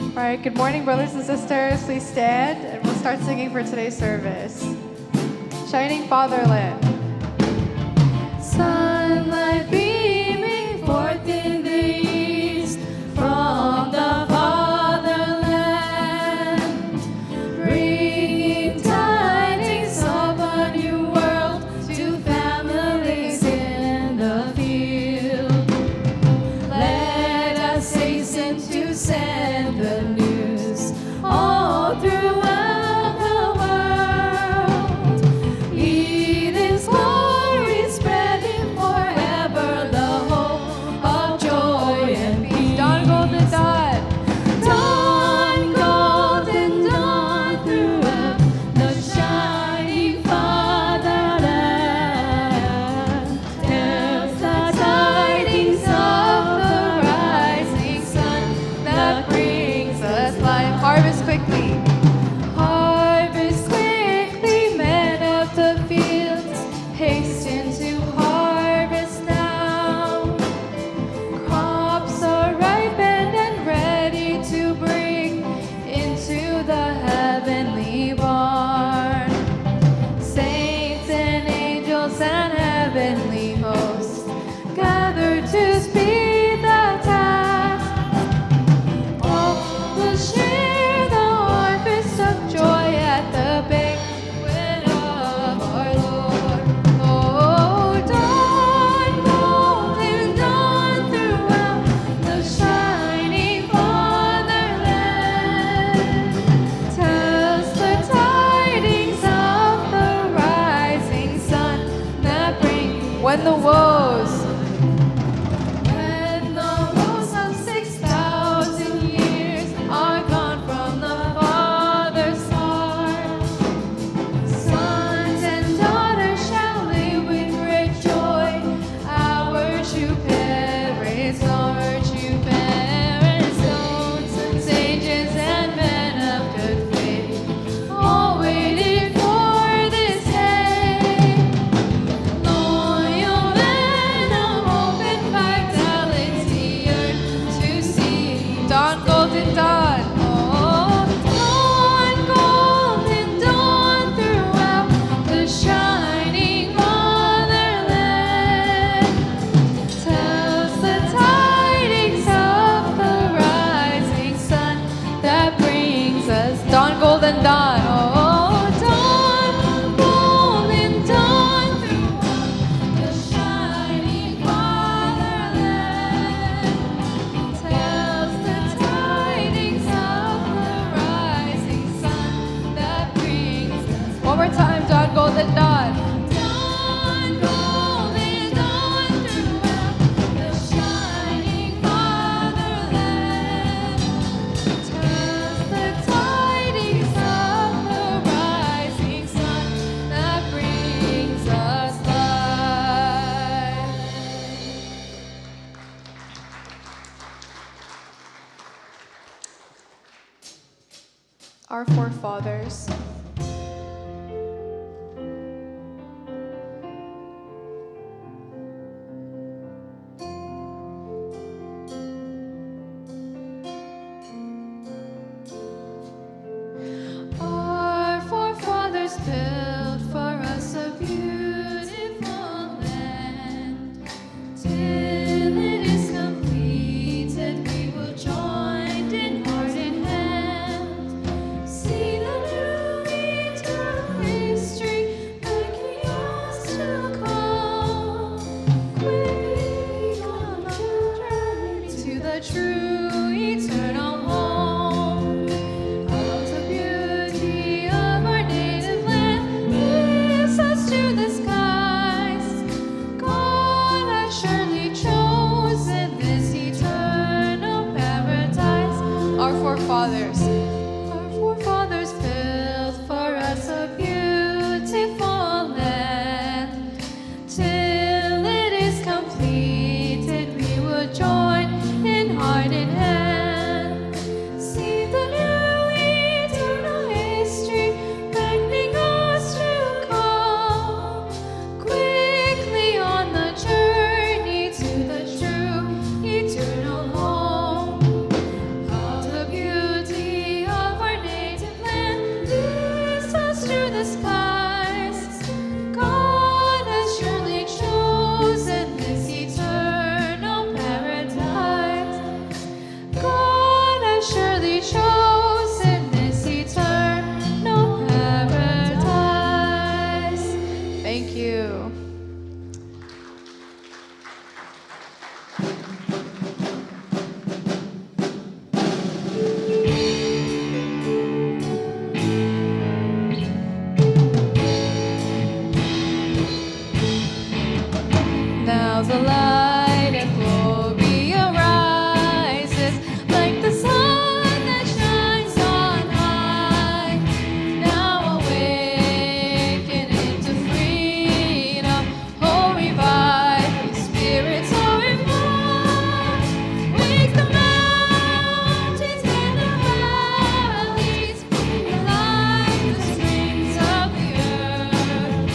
All right, good morning, brothers and sisters. Please stand, and we'll start singing for today's service. Shining Fatherland. Sunlight beaming forth in the east from the fatherland, bringing tidings of a new world to families in the field. Let us hasten to send the news all throughout the world. Eden's glory spreading forever, the hope of joy and peace. Dawn, golden dawn. Dawn, golden dawn throughout the shining fatherland, tells the tidings of the rising sun that brings us life. Harvest quickly. Harvest quickly, men of the fields, hasten to harvest now. Crops are ripened and ready to bring into the heavenly barn. Saints and angels and heavenly hosts gather to speed the task. All will share the harvest of joy at the banquet of our Lord. Oh, dawn, golden dawn throughout the shining fatherland, tells the tidings of the rising sun that bring When the woes. when the woes of 6,000 years are gone from the Father's heart, sons and daughters shall live with great joy. Our true parents, sons, sages, and men of good faith, all waiting for this day. Loyal men of hope and vitality yearn to see Dawn, golden dawn. oh, dawn, golden dawn throughout the shining fatherland, tells the tidings of the rising sun that brings us Dawn, golden dawn. oh, dawn, golden dawn throughout the shining fatherland, tells the tidings of the rising sun that brings us One more time, dawn, golden dawn. dawn, golden dawn throughout the shining fatherland, tells the tidings of the rising sun that brings us life. Our forefathers. Our forefathers built for us a beautiful land. Till it is completed, we will join in heart and hand. See the new Now the light and glory arises like the sun that shines on high. Now awaken into freedom. Oh, revive, His Spirit so revive. Wake the mountains and the valleys. Light the springs of the earth.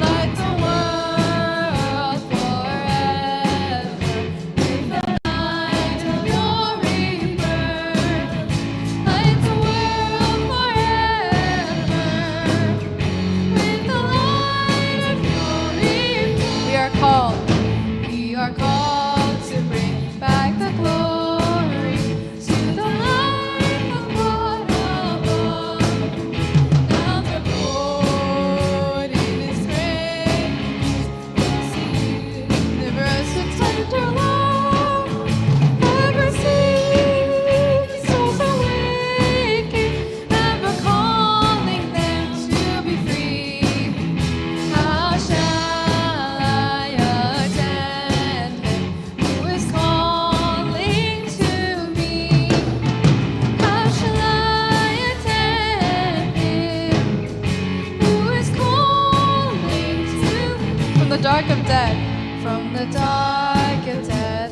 Light the world forever with the light of your rebirth. Light the world forever with the light of your rebirth. We are called to bring back the glory to the light of God above. Now the Lord in His grace fills the universe with tender love. Ever seeing souls awaken, ever calling them to be free. How shall I attend Him who is calling to me? How shall I attend Him who is calling to me? From the dark of death,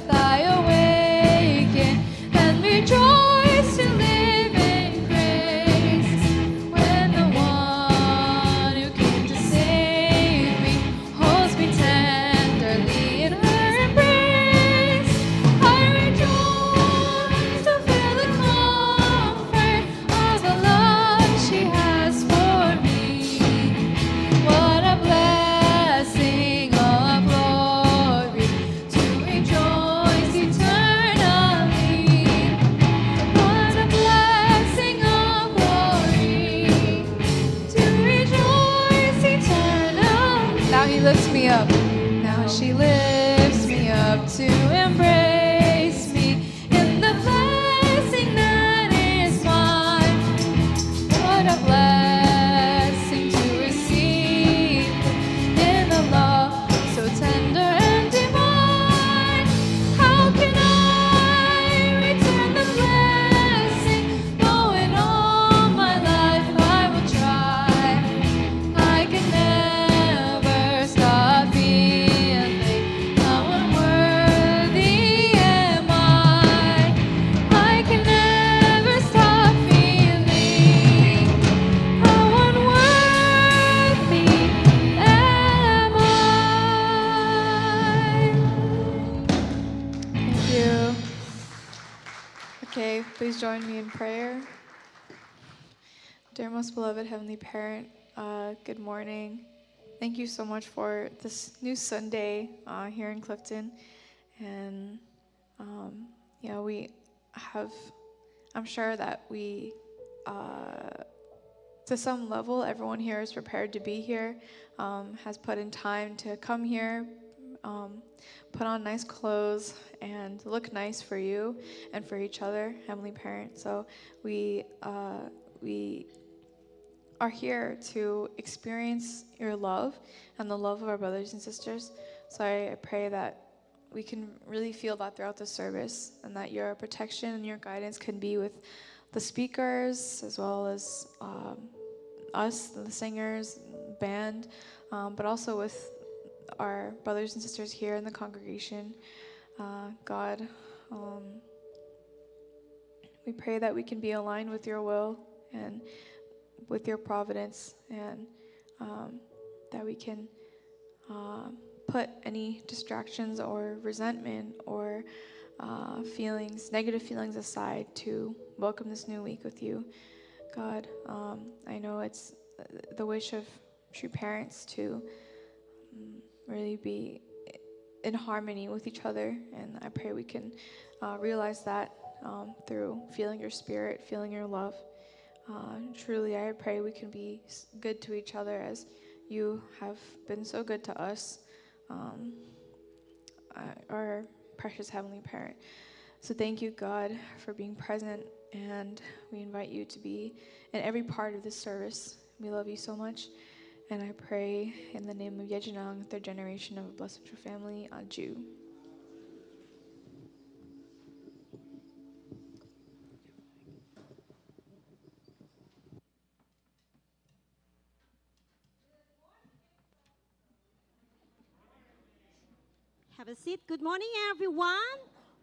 I awaken and rejoice to live in grace. When the one who came to save me holds me tenderly in her embrace, I rejoice to feel the comfort of the love she has for me. What a blessing of glory to rejoice eternally. What a blessing of glory to rejoice eternally. Now He lifts me up. Now she lifts me up to embrace me in the blessing that is mine. What a blessing to receive in the love so tender and divine. How can I return the blessing, though in all my life I will try? I can never stop feeling how unworthy am I. I can never stop feeling how unworthy am I. Thank you. Okay, please join me in prayer. Dear most beloved Heavenly Parent, good morning. Thank you so much for this new Sunday here in Clifton. And we have, I'm sure that we, to some level, everyone here is prepared to be here, has put in time to come here, put on nice clothes, and look nice for you and for each other, Heavenly Parent. So we are here to experience your love and the love of our brothers and sisters. So I pray that we can really feel that throughout the service, and that your protection and your guidance can be with the speakers as well as us, the singers, band, but also with our brothers and sisters here in the congregation. God, we pray that we can be aligned with your will and with your providence, and that we can put any distractions or resentment or negative feelings aside to welcome this new week with you. God, I know it's the wish of true parents to really be in harmony with each other, and I pray we can realize that through feeling your spirit, feeling your love. Truly, I pray we can be good to each other as you have been so good to us, our precious Heavenly Parent. So thank you, God, for being present, and we invite you to be in every part of this service. We love you so much, And I pray in the name of Yejinang, third generation of a blessed true family, a Jew. Have a seat. Good morning, everyone.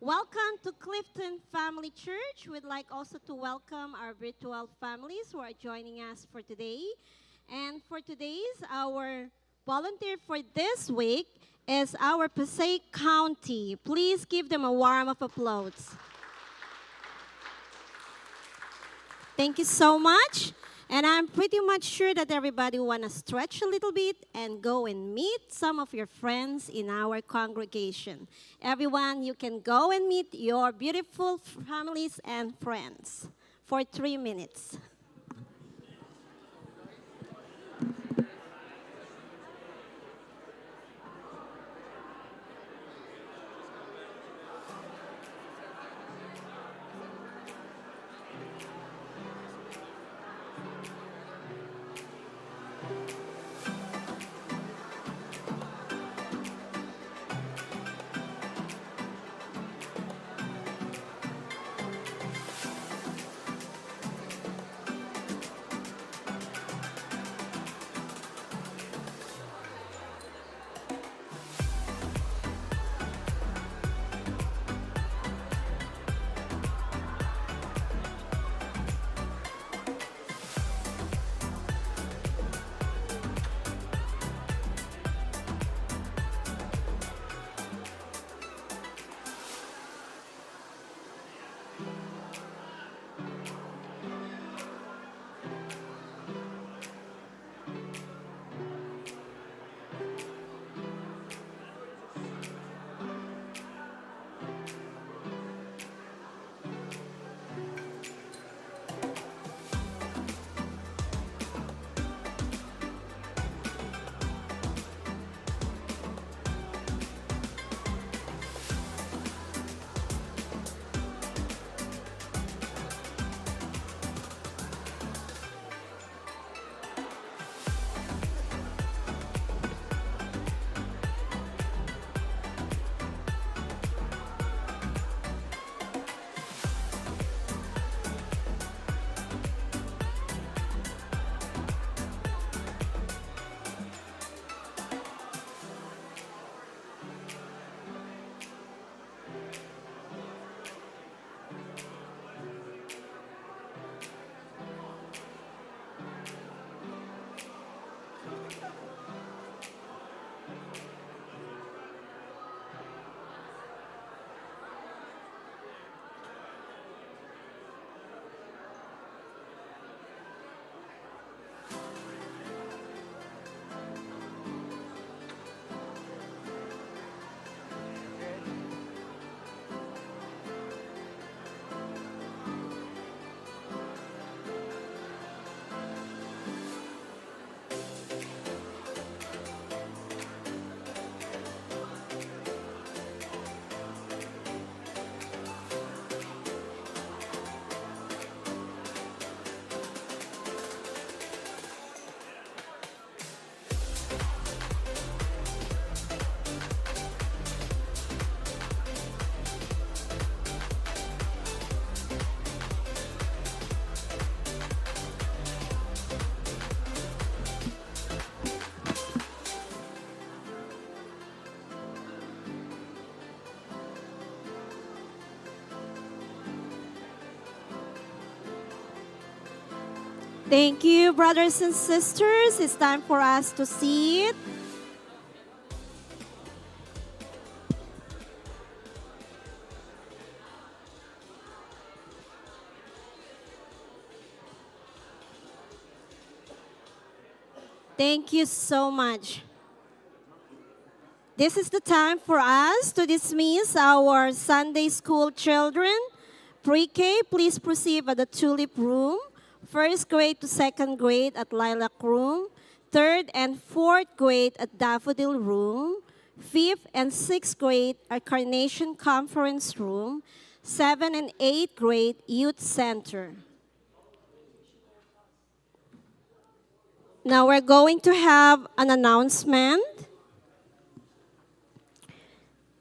Welcome to Clifton Family Church. We'd like also to welcome our virtual families who are joining us for today. And for today's, our volunteer for this week is our Passaic County. Please give them a warm of applause. Thank you so much. And I'm pretty much sure that everybody want to stretch a little bit and go and meet some of your friends in our congregation. Everyone, you can go and meet your beautiful families and friends for 3 minutes. Thank you, brothers and sisters. It's time for us to sit. Thank you so much. This is the time for us to dismiss our Sunday school children. Pre-K, please proceed at the Tulip Room. First grade to second grade at Lilac Room. Third and fourth grade at Daffodil Room. Fifth and sixth grade at Carnation Conference Room. 7th and 8th grade Youth Center. Now we're going to have an announcement.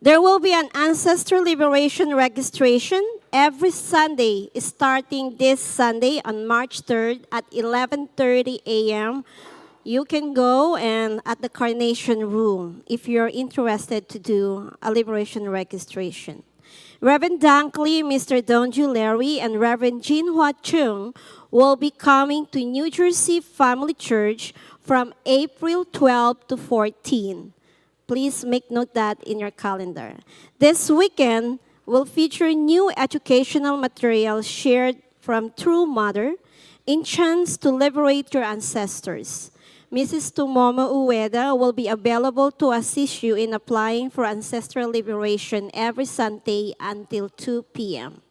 There will be an Ancestor Liberation registration every Sunday, starting this Sunday on March 3rd at 11:30 a.m. You can go and at the Carnation Room if you're interested to do a liberation registration. Reverend Dunkley, Mr. Donju Larry, and Reverend Jin Hua Chung will be coming to New Jersey Family Church from April 12 to 14. Please make note that in your calendar. This weekend will feature new educational material shared from True Mother in chance to liberate your ancestors. Mrs. Tomomo Ueda will be available to assist you in applying for ancestral liberation every Sunday until 2 p.m.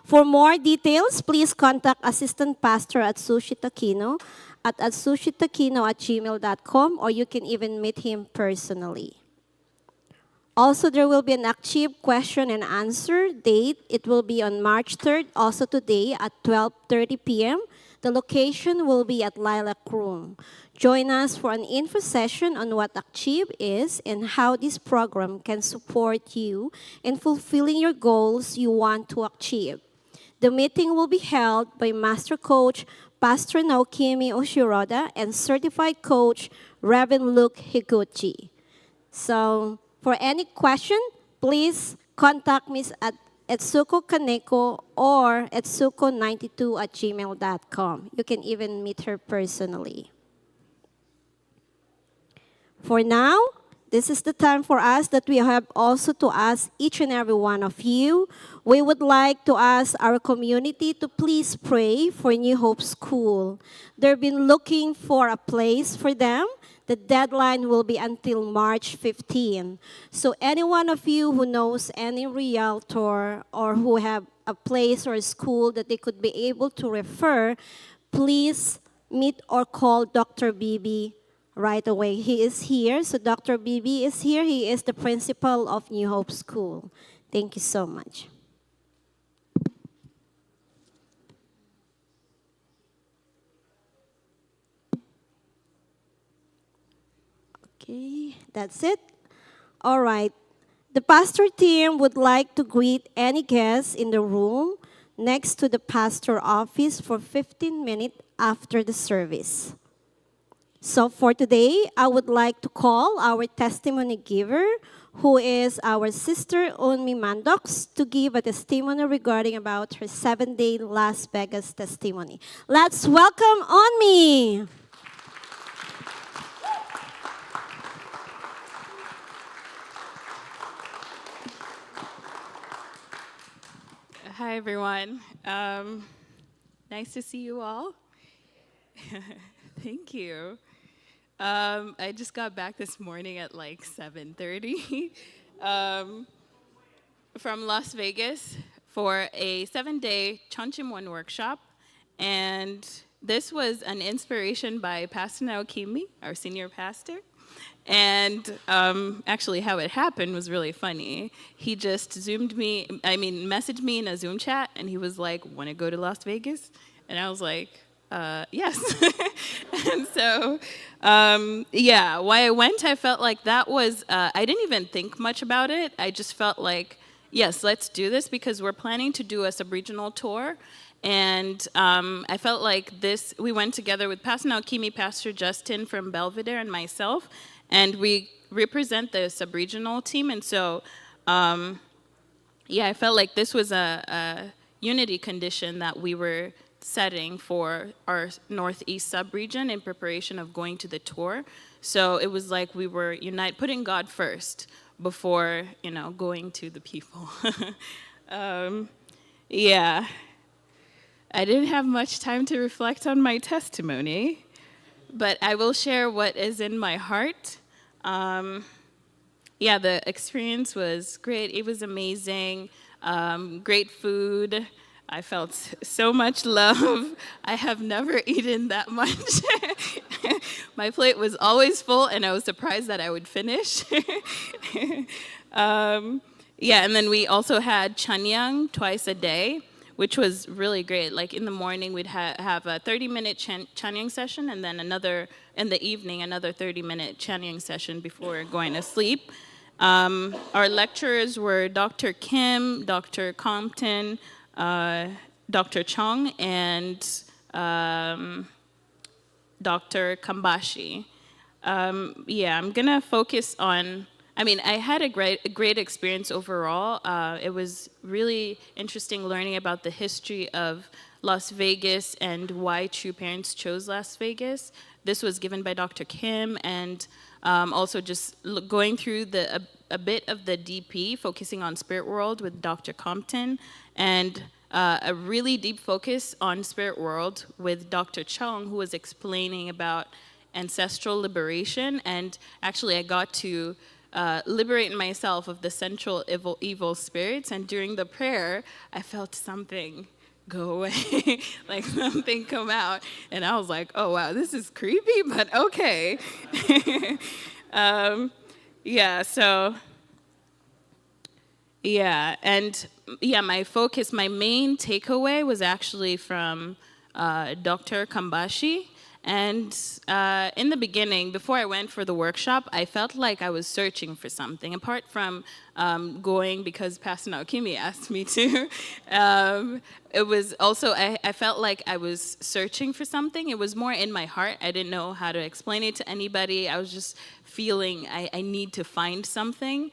For more details, please contact Assistant Pastor Atsushi Takino at atsushitakino@gmail.com, or you can even meet him personally. Also, there will be an Achieve question and answer date. It will be on March 3rd, also today at 12:30 p.m. The location will be at Lilac Room. Join us for an info session on what Achieve is and how this program can support you in fulfilling your goals you want to achieve. The meeting will be held by Master Coach Pastor Naokimi Ushiroda and Certified Coach Reverend Luke Higuchi. So, for any question, please contact Ms. at Etsuko Kaneko or etsuko92@gmail.com. You can even meet her personally. For now, this is the time for us that we have also to ask each and every one of you. We would like to ask our community to please pray for New Hope School. They've been looking for a place for them. The deadline will be until March 15. So any one of you who knows any realtor or who have a place or a school that they could be able to refer, please meet or call Dr. Bibi right away. He is here. So Dr. Bibi is here. He is the principal of New Hope School. Thank you so much. Okay, that's it. All right. The pastor team would like to greet any guests in the room next to the pastor office for 15 minutes after the service. So for today, I would like to call our testimony giver, who is our sister Unmi Mandox, to give a testimony regarding about her 7-day Las Vegas testimony. Let's welcome Unmi. Hi, everyone. Nice to see you all. Thank you. I just got back this morning at like 7:30 from Las Vegas for a 7-day Chonchimwon workshop. And this was an inspiration by Pastor Naokimi, our senior pastor. And actually how it happened was really funny. He just messaged me in a Zoom chat, and he was like, "Want to go to Las Vegas?" And I was like, yes. And so, why I went, I felt like that was, I didn't even think much about it. I just felt like, yes, let's do this, because we're planning to do a sub-regional tour. And I felt like we went together with Pastor Naokimi, Pastor Justin from Belvedere, and myself, and we represent the sub-regional team. And so, I felt like this was a unity condition that we were setting for our Northeast sub-region in preparation of going to the tour. So it was like we were putting God first before, going to the people. I didn't have much time to reflect on my testimony, but I will share what is in my heart. The experience was great. It was amazing. Great food. I felt so much love. I have never eaten that much. My plate was always full, and I was surprised that I would finish. And then we also had chanyang twice a day, which was really great. Like in the morning, we'd have a 30-minute chanting session, and then another in the evening, another 30-minute chanting session before going to sleep. Our lecturers were Dr. Kim, Dr. Compton, Dr. Chung, and Dr. Kambashi. I'm gonna focus on. I had a great experience overall. It was really interesting learning about the history of Las Vegas and why True Parents chose Las Vegas. This was given by Dr. Kim, and also just going through a bit of the DP, focusing on Spirit World with Dr. Compton, and a really deep focus on Spirit World with Dr. Chung, who was explaining about ancestral liberation. And actually, I got to liberate myself of the central evil spirits. And during the prayer, I felt something go away, like something come out. And I was like, oh, wow, this is creepy, but okay. My focus, my main takeaway was actually from Dr. Kambashi. And in the beginning, before I went for the workshop, I felt like I was searching for something. Apart from going because Pastor Naokimi asked me to, it was also, I felt like I was searching for something. It was more in my heart. I didn't know how to explain it to anybody. I was just feeling I need to find something.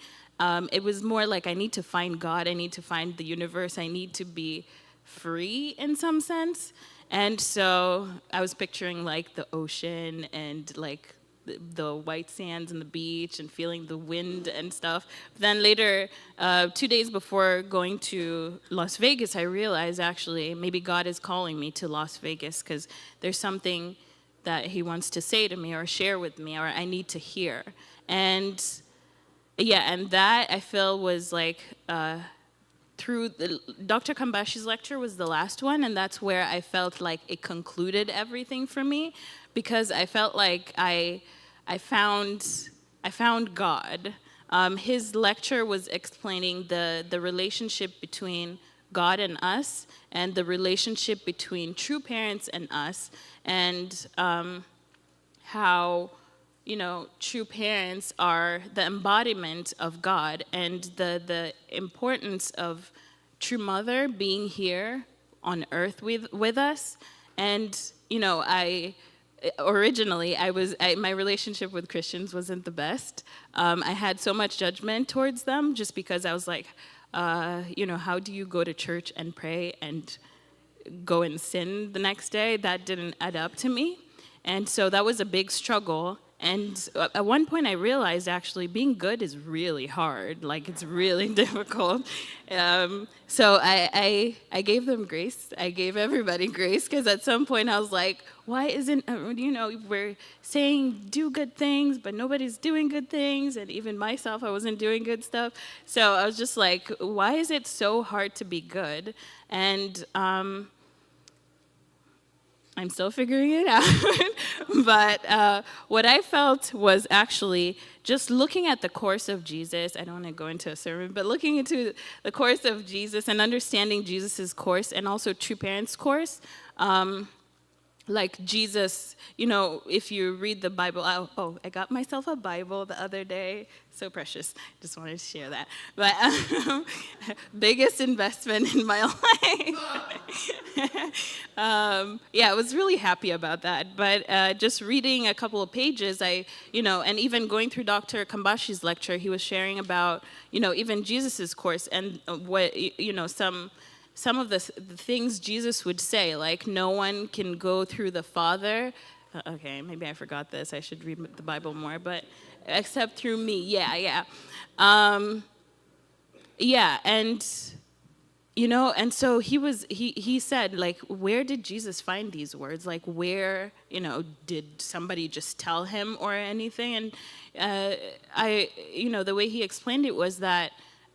It was more like I need to find God. I need to find the universe. I need to be free in some sense. And so I was picturing like the ocean and like the white sands and the beach and feeling the wind and stuff. But then later, 2 days before going to Las Vegas, I realized actually maybe God is calling me to Las Vegas because there's something that he wants to say to me or share with me or I need to hear. And that I feel was like through Dr. Kambashi's lecture was the last one, and that's where I felt like it concluded everything for me, because I felt like I found God. His lecture was explaining the relationship between God and us, and the relationship between true parents and us, and how true parents are the embodiment of God, and the importance of true mother being here on earth with us. And originally my relationship with Christians wasn't the best. I had so much judgment towards them just because I was like, how do you go to church and pray and go and sin the next day? That didn't add up to me. And so that was a big struggle. And at one point I realized actually being good is really hard, like it's really difficult. So I gave them grace. I gave everybody grace, because at some point I was like, why isn't, we're saying do good things, but nobody's doing good things. And even myself, I wasn't doing good stuff. So I was just like, why is it so hard to be good? And I'm still figuring it out. But what I felt was actually just looking at the course of Jesus. I don't want to go into a sermon, but looking into the course of Jesus and understanding Jesus's course and also True Parents' course. Like Jesus, if you read the Bible, I got myself a Bible the other day. So precious. Just wanted to share that. But biggest investment in my life. I was really happy about that. But just reading a couple of pages, and even going through Dr. Kambashi's lecture, he was sharing about, even Jesus's course and what, some of the things Jesus would say, like no one can go through the Father. Okay, maybe I forgot this. I should read the Bible more, but except through me. And and so he said, like, where did Jesus find these words? Like, where, did somebody just tell him or anything? And the way he explained it was that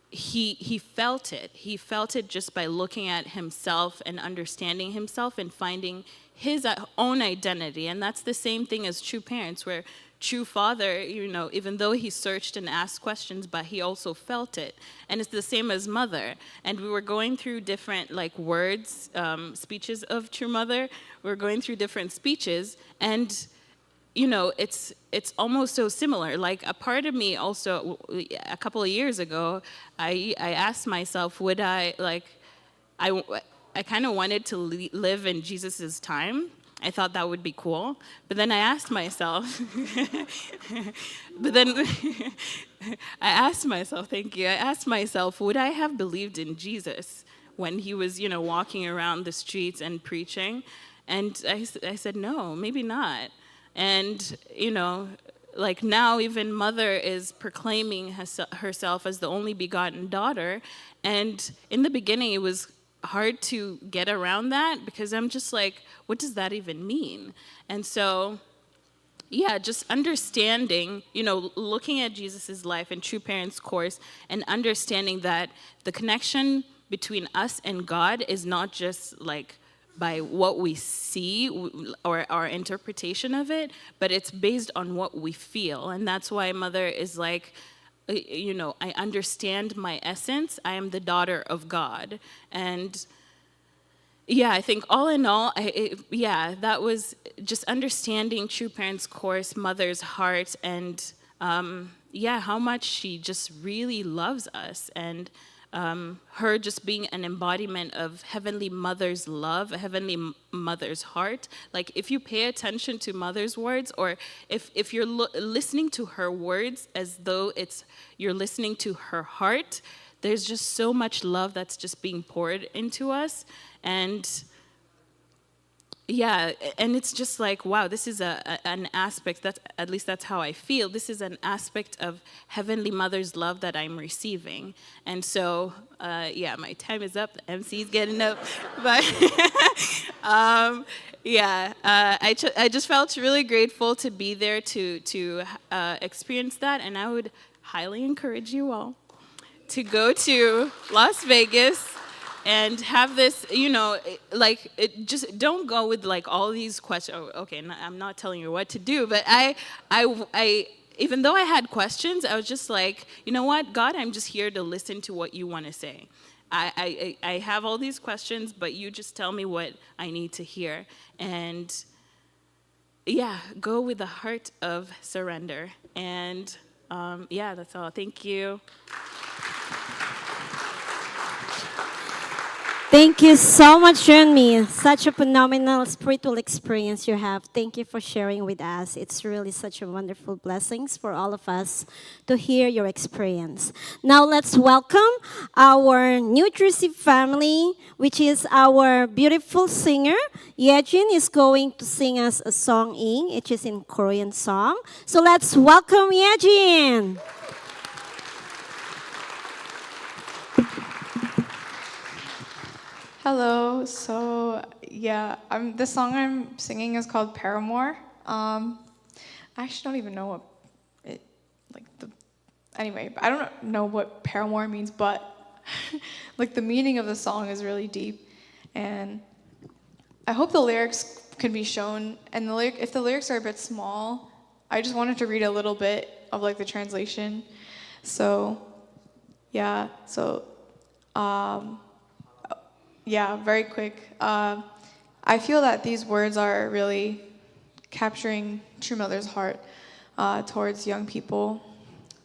he felt it. He felt it just by looking at himself and understanding himself and finding his own identity. And that's the same thing as true parents, where true father, even though he searched and asked questions, but he also felt it. And it's the same as mother. And we were going through different words, speeches of true mother. We were going through different speeches, and it's almost so similar. Like, a part of me also, a couple of years ago, I asked myself, would I kind of wanted to live in Jesus's time. I thought that would be cool. But then I asked myself, thank you. I asked myself, would I have believed in Jesus when he was, walking around the streets and preaching? And I said, no, maybe not. And, now even mother is proclaiming herself as the only begotten daughter. And in the beginning, it was hard to get around that, because I'm just like, what does that even mean? And so, yeah, just understanding, looking at Jesus's life and True Parents course, and understanding that the connection between us and God is not just by what we see or our interpretation of it, but it's based on what we feel. And that's why mother is I understand my essence. I am the daughter of God. And yeah, I think all in all, that was just understanding True Parents course, mother's heart, and how much she just really loves us. And her just being an embodiment of Heavenly Mother's love, Heavenly Mother's heart. Like, if you pay attention to Mother's words, or if you're listening to her words as though you're listening to her heart, there's just so much love that's just being poured into us. And yeah, and it's just wow, this is an aspect, at least that's how I feel. This is an aspect of Heavenly Mother's love that I'm receiving. And so, my time is up. The MC's getting up. But I just felt really grateful to be there to experience that. And I would highly encourage you all to go to Las Vegas and have this, just don't go with all these questions. Oh, okay, I'm not telling you what to do, but I, even though I had questions, I was just like, you know what, God, I'm just here to listen to what you want to say. I have all these questions, but you just tell me what I need to hear. And go with the heart of surrender. And that's all. Thank you. Thank you so much, Junmi. Such a phenomenal spiritual experience you have. Thank you for sharing with us. It's really such a wonderful blessings for all of us to hear your experience. Now let's welcome our New Jersey family, which is our beautiful singer. Yejin is going to sing us a song which is in Korean song. So let's welcome Yejin. Hello. So the song I'm singing is called Paramore. I actually don't even know what anyway, I don't know what Paramore means, but the meaning of the song is really deep, and I hope the lyrics can be shown. And if the lyrics are a bit small, I just wanted to read a little bit of the translation. So very quick. I feel that these words are really capturing True Mother's heart towards young people,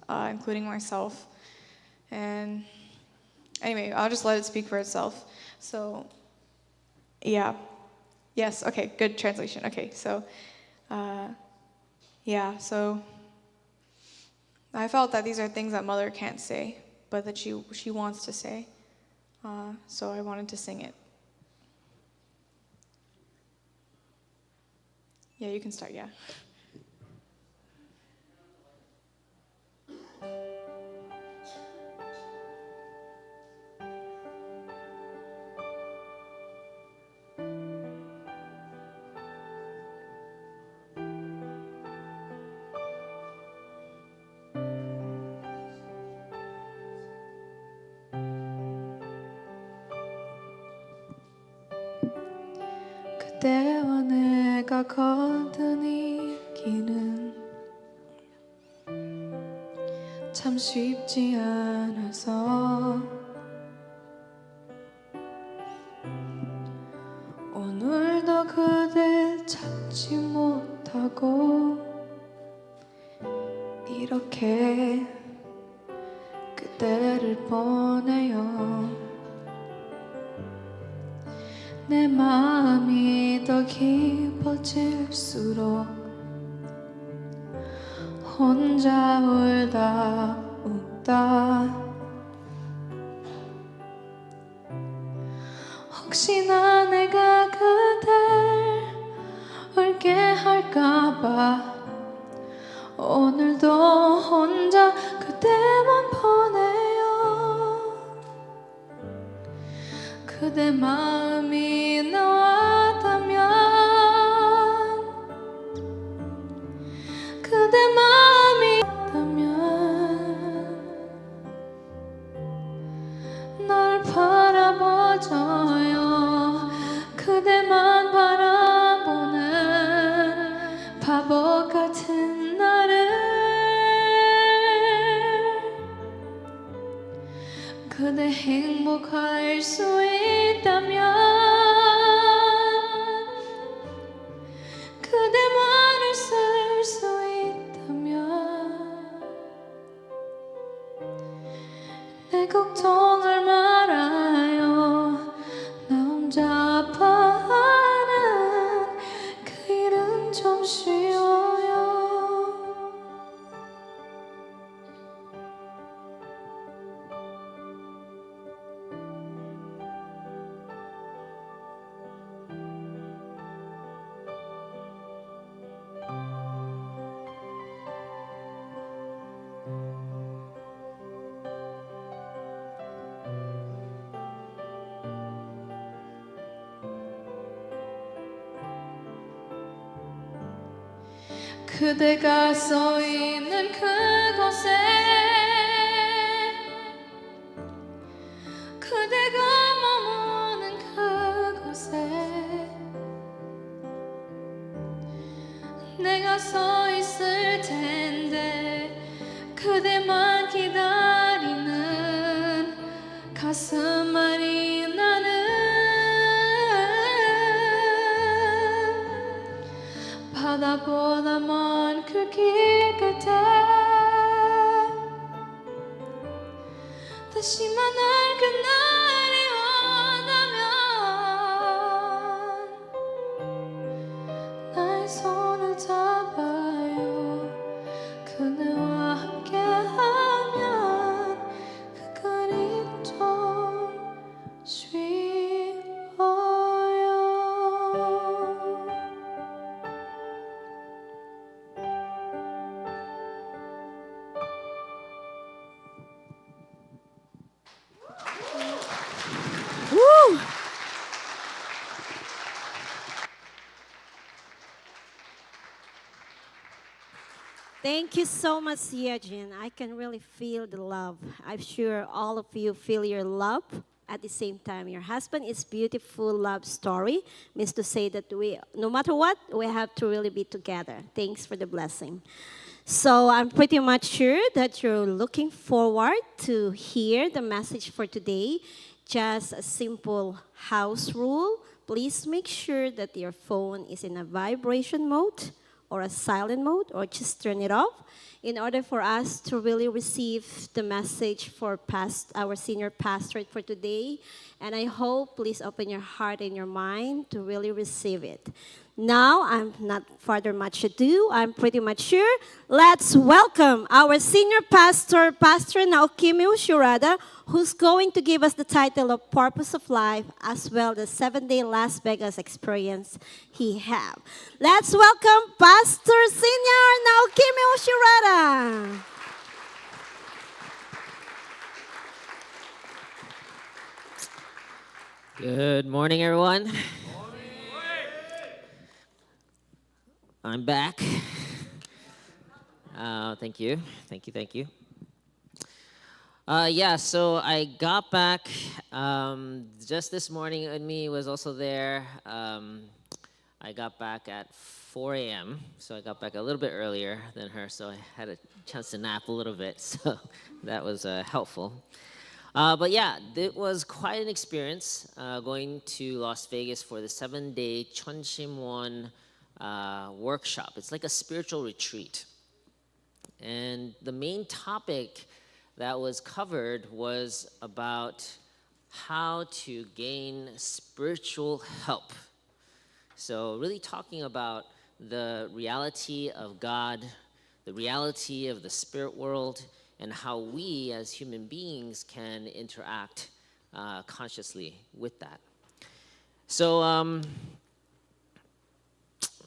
including myself. And anyway, I'll just let it speak for itself. So, yes, okay, good translation. Okay, so, so I felt that these are things that Mother can't say, but that she wants to say. So I wanted to sing it. Yeah, you can start, yeah. 그대와 내가 걷은 이 길은 참 쉽지 않아서 오늘도 그대 찾지 못하고 이렇게 그대를 보내요. 내 마음이 더 깊어질수록 혼자 울다 웃다 혹시나 내가 그댈 울게 할까봐 오늘도 혼자 그대만 보내요. 그대 마음이 나왔다면 그대 마음이 있다면 널 바라봐줘요. 그대만 바라보는 바보 같은 나를 그대 행복할 수 있다면 그대만을 쓸 수 있다면 내 걱정을 말아요. 나 혼자 아파하는 그 일은 좀 쉬워요. 그대가 서 있는 그곳에 그대가 머무는 그곳에 내가 서 있을 텐데 그대만 기다리는 가슴 아리 나는 바다보다 먼 그 길 끝에 다시 만날 그날이 원하면 나의 손을 잡아요. 그대와 함께하면 그 거리 좀 쉬워요. Woo! Thank you so much, Yejin. I can really feel the love. I'm sure all of you feel your love at the same time. Your husband is beautiful love story. Means to say that we, no matter what, we have to really be together. Thanks for the blessing. So I'm pretty much sure that you're looking forward to hear the message for today. Just a simple house rule. Please make sure that your phone is in a vibration mode or a silent mode, or just turn it off in order for us to really receive the message for our senior pastorate for today. And I hope, please open your heart and your mind to really receive it. Now, I'm not further much ado. I'm pretty much sure. Let's welcome our senior pastor, Pastor Naokimi Ushiroda, who's going to give us the title of Purpose of Life, as well the 7-day Las Vegas experience he had. Let's welcome Pastor Senior Naokimi Ushiroda. Good morning, everyone. I'm back. Thank you. So I got back just this morning, and me was also there. I got back at 4 a.m., so I got back a little bit earlier than her, so I had a chance to nap a little bit, so that was helpful. But yeah, it was quite an experience going to Las Vegas for the 7-day Chonshimwon workshop. It's like a spiritual retreat. And the main topic that was covered was about how to gain spiritual help. So really talking about the reality of God, the reality of the spirit world, and how we as human beings can interact consciously with that. So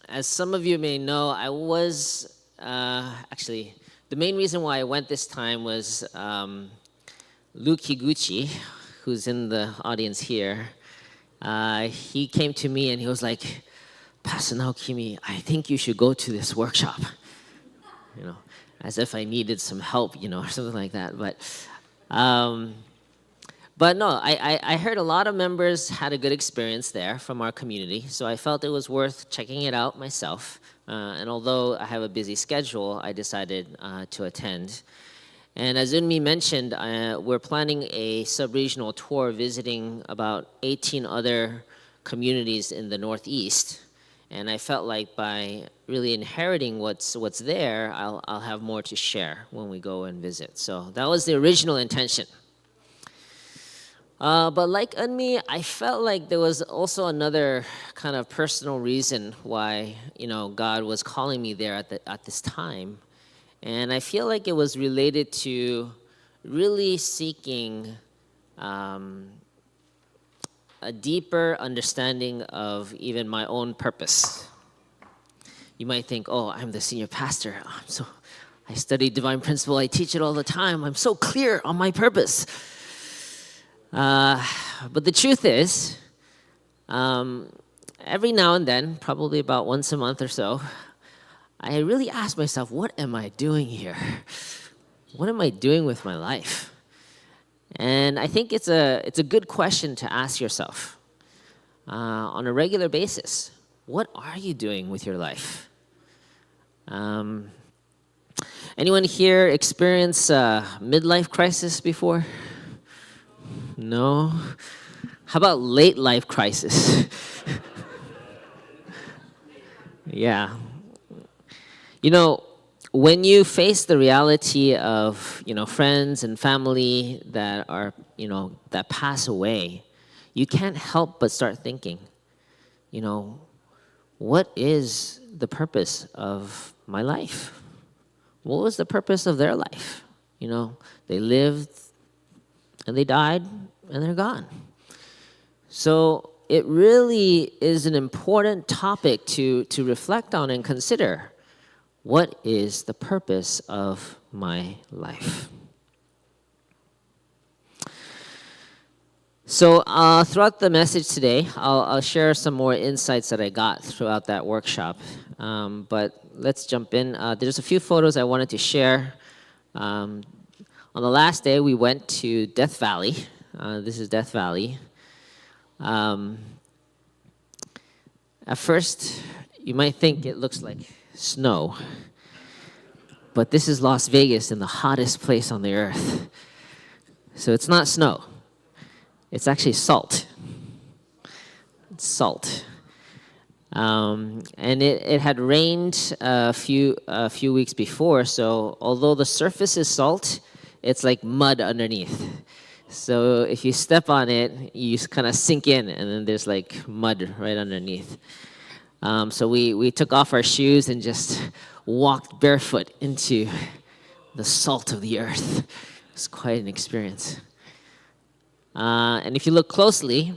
as some of you may know, I was actually, the main reason why I went this time was Lu Kiguchi, who's in the audience here. He came to me and he was like, Pastor Naokimi, I think you should go to this workshop. You know, as if I needed some help, you know, or something like that. But no, I heard a lot of members had a good experience there from our community, so I felt it was worth checking it out myself. And although I have a busy schedule, I decided to attend. And as Unmi mentioned, we're planning a sub-regional tour visiting about 18 other communities in the Northeast. And I felt like by really inheriting what's there, I'll have more to share when we go and visit. So that was the original intention. But like Unmi, I felt like there was also another kind of personal reason why, you know, God was calling me there at this time. And I feel like it was related to really seeking a deeper understanding of even my own purpose. You might think, oh, I'm the senior pastor. I study divine principle. I teach it all the time. I'm so clear on my purpose. But the truth is, every now and then, probably about once a month or so, I really ask myself, what am I doing here? What am I doing with my life? And I think it's a good question to ask yourself on a regular basis. What are you doing with your life? Anyone here experience a midlife crisis before? No? How about late life crisis? Yeah. You know, when you face the reality of, you know, friends and family that are, you know, that pass away, you can't help but start thinking, you know, what is the purpose of my life? What was the purpose of their life? You know, they lived and they died and they're gone. So it really is an important topic to reflect on and consider. What is the purpose of my life? So throughout the message today, I'll share some more insights that I got throughout that workshop. But let's jump in. There's a few photos I wanted to share. On the last day, we went to Death Valley. This is Death Valley. At first, you might think it looks like snow, but this is Las Vegas and the hottest place on the earth. So it's not snow. It's actually salt. It's salt. And it had rained a few weeks before, so although the surface is salt, it's like mud underneath. So if you step on it, you kind of sink in, and then there's like mud right underneath. So we took off our shoes and just walked barefoot into the salt of the earth. It was quite an experience. And if you look closely,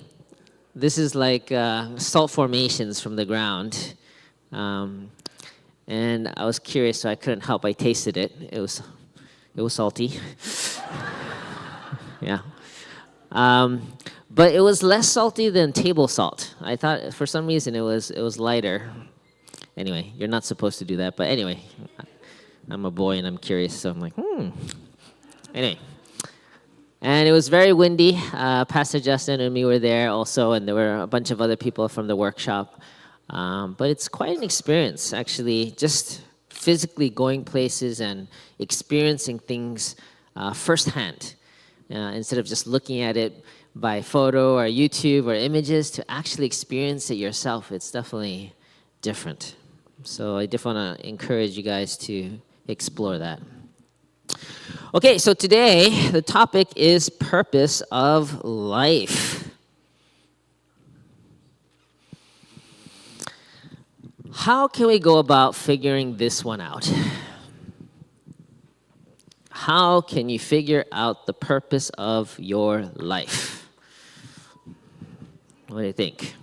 this is like salt formations from the ground. And I was curious, so I couldn't help. I tasted it. It was salty. Yeah. But it was less salty than table salt. I thought for some reason it was lighter. Anyway, you're not supposed to do that. But anyway, I'm a boy and I'm curious, so I'm like, Anyway. And it was very windy. Pastor Justin and me were there also, and there were a bunch of other people from the workshop. But it's quite an experience, actually, just physically going places and experiencing things firsthand. Instead of just looking at it by photo or YouTube or images, to actually experience it yourself, it's definitely different. So I just want to encourage you guys to explore that. Okay, so today the topic is purpose of life. How can we go about figuring this one out? How can you figure out the purpose of your life? What do you think?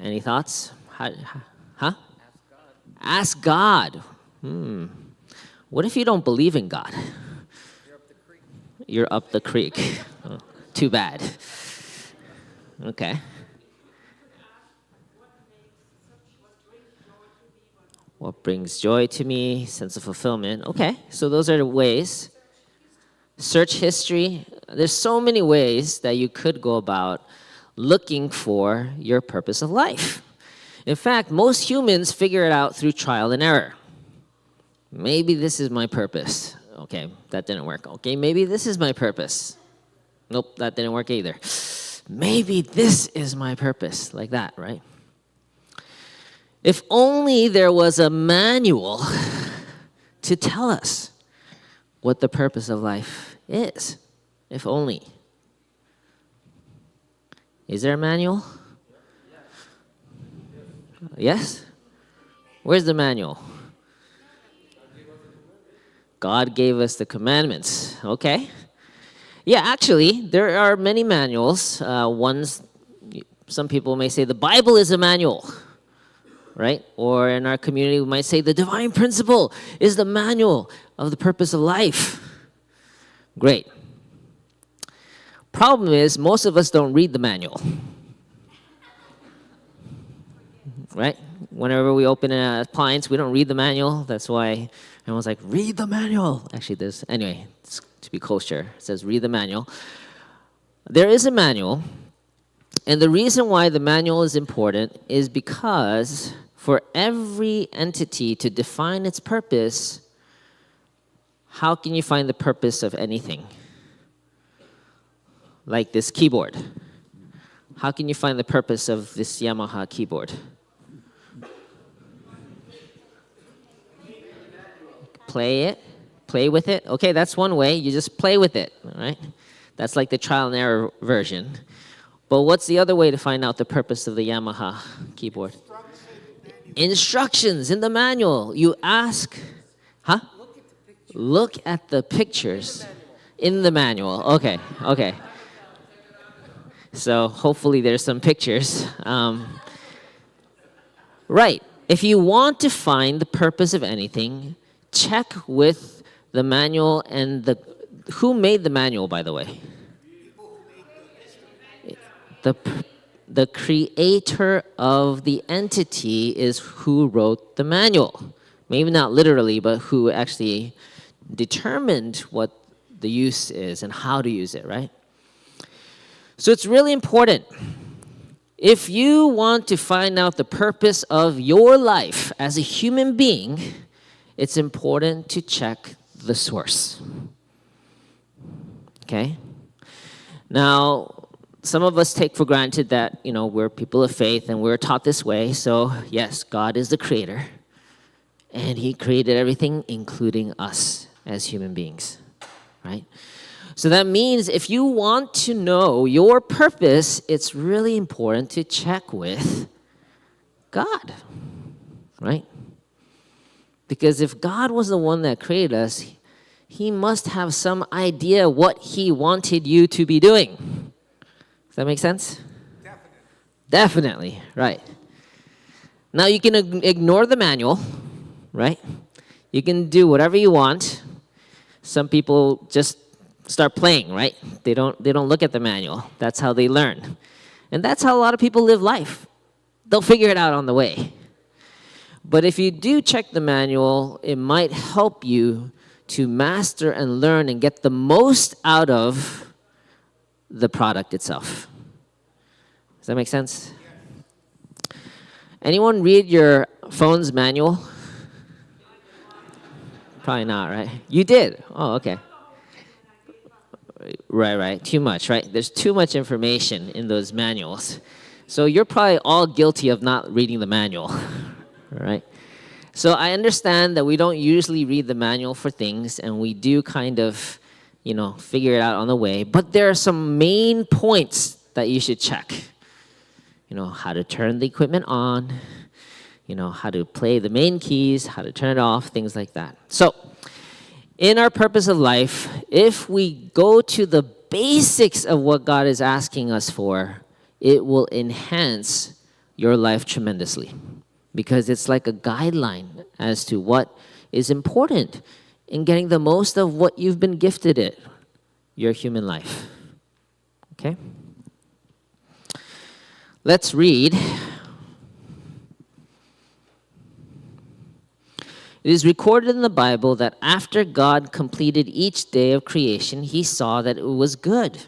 Any thoughts? Huh? Ask God. What if you don't believe in God? You're up the creek. Oh, too bad. Okay. What brings joy to me? Sense of fulfillment. Okay, so those are the ways. Search history. There's so many ways that you could go about looking for your purpose of life. In fact, most humans figure it out through trial and error. Maybe this is my purpose. Okay, that didn't work. Okay, maybe this is my purpose. Nope, that didn't work either. Maybe this is my purpose, like that, right? If only there was a manual to tell us what the purpose of life is. If only. Is there a manual? Yes? Where's the manual? God gave us the commandments. Okay. Yeah, actually, there are many manuals. Some people may say the Bible is a manual. Right? Or in our community, we might say the divine principle is the manual of the purpose of life. Great. Problem is, most of us don't read the manual. Right? Whenever we open an appliance, we don't read the manual. That's why everyone's like, read the manual. Actually, anyway, to be kosher, it says read the manual. There is a manual, and the reason why the manual is important is because for every entity to define its purpose, how can you find the purpose of anything? Like this keyboard. How can you find the purpose of this Yamaha keyboard? Play with it. Okay, that's one way. You just play with it, all right? That's like the trial and error version. But what's the other way to find out the purpose of the Yamaha keyboard? Instructions in the manual. You ask, huh? Look at the pictures in the manual. Okay. So hopefully there's some pictures. Right. If you want to find the purpose of anything, check with the manual and who made the manual, by the way? The creator of the entity is who wrote the manual. Maybe not literally, but who actually determined what the use is and how to use it, right? So it's really important. If you want to find out the purpose of your life as a human being, it's important to check the source. Okay? Now, some of us take for granted that, we're people of faith and we're taught this way. So, yes, God is the creator. And he created everything, including us as human beings, right? So that means if you want to know your purpose, it's really important to check with God, right? Because if God was the one that created us, he must have some idea what he wanted you to be doing. Does that make sense? Definitely, right. Now you can ignore the manual, right? You can do whatever you want. Some people just start playing, right? They don't look at the manual. That's how they learn. And that's how a lot of people live life. They'll figure it out on the way. But if you do check the manual, it might help you to master and learn and get the most out of the product itself. Does that make sense? Anyone read your phone's manual? Probably not, right? You did? Oh, okay. Right. Too much, right? There's too much information in those manuals. So you're probably all guilty of not reading the manual, right? So I understand that we don't usually read the manual for things, and we do kind of, figure it out on the way. But there are some main points that you should check. How to turn the equipment on, how to play the main keys, how to turn it off, things like that. So in our purpose of life, if we go to the basics of what God is asking us for, it will enhance your life tremendously, because it's like a guideline as to what is important in getting the most of what you've been gifted it, your human life. Okay? Let's read. It is recorded in the Bible that after God completed each day of creation, he saw that it was good.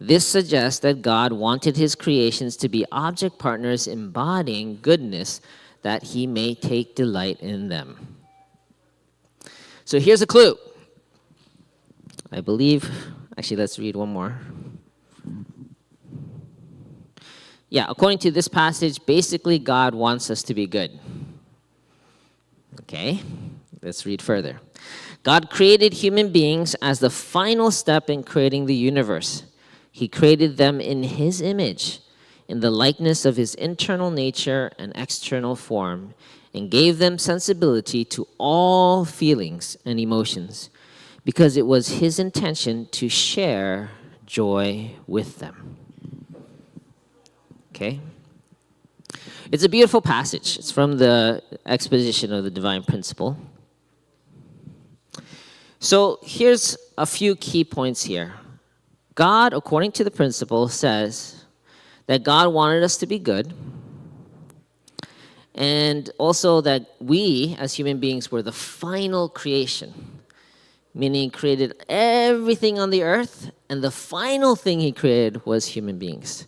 This suggests that God wanted his creations to be object partners embodying goodness, that he may take delight in them. So here's a clue. I believe, actually, let's read one more. Yeah, according to this passage, basically God wants us to be good. Okay, let's read further. God created human beings as the final step in creating the universe. He created them in his image, in the likeness of his internal nature and external form, and gave them sensibility to all feelings and emotions, because it was his intention to share joy with them. Okay? It's a beautiful passage. It's from the exposition of the divine principle. So here's a few key points here. God, according to the principle, says that God wanted us to be good, and also that we, as human beings, were the final creation, meaning he created everything on the earth, and the final thing he created was human beings.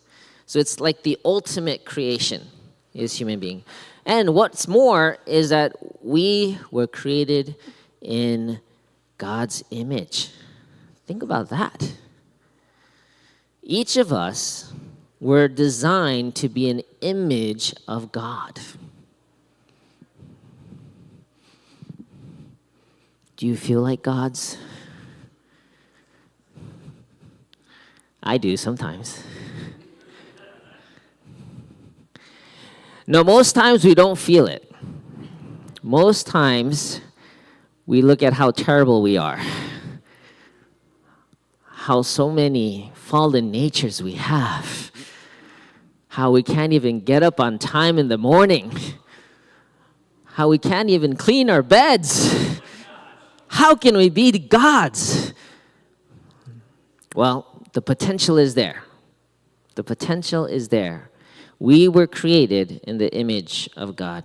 So it's like the ultimate creation is human being. And what's more is that we were created in God's image. Think about that. Each of us were designed to be an image of God. Do you feel like God's? I do sometimes. No, most times we don't feel it. Most times we look at how terrible we are, how so many fallen natures we have, how we can't even get up on time in the morning, how we can't even clean our beds. How can we be gods? Well, the potential is there. The potential is there. We were created in the image of God.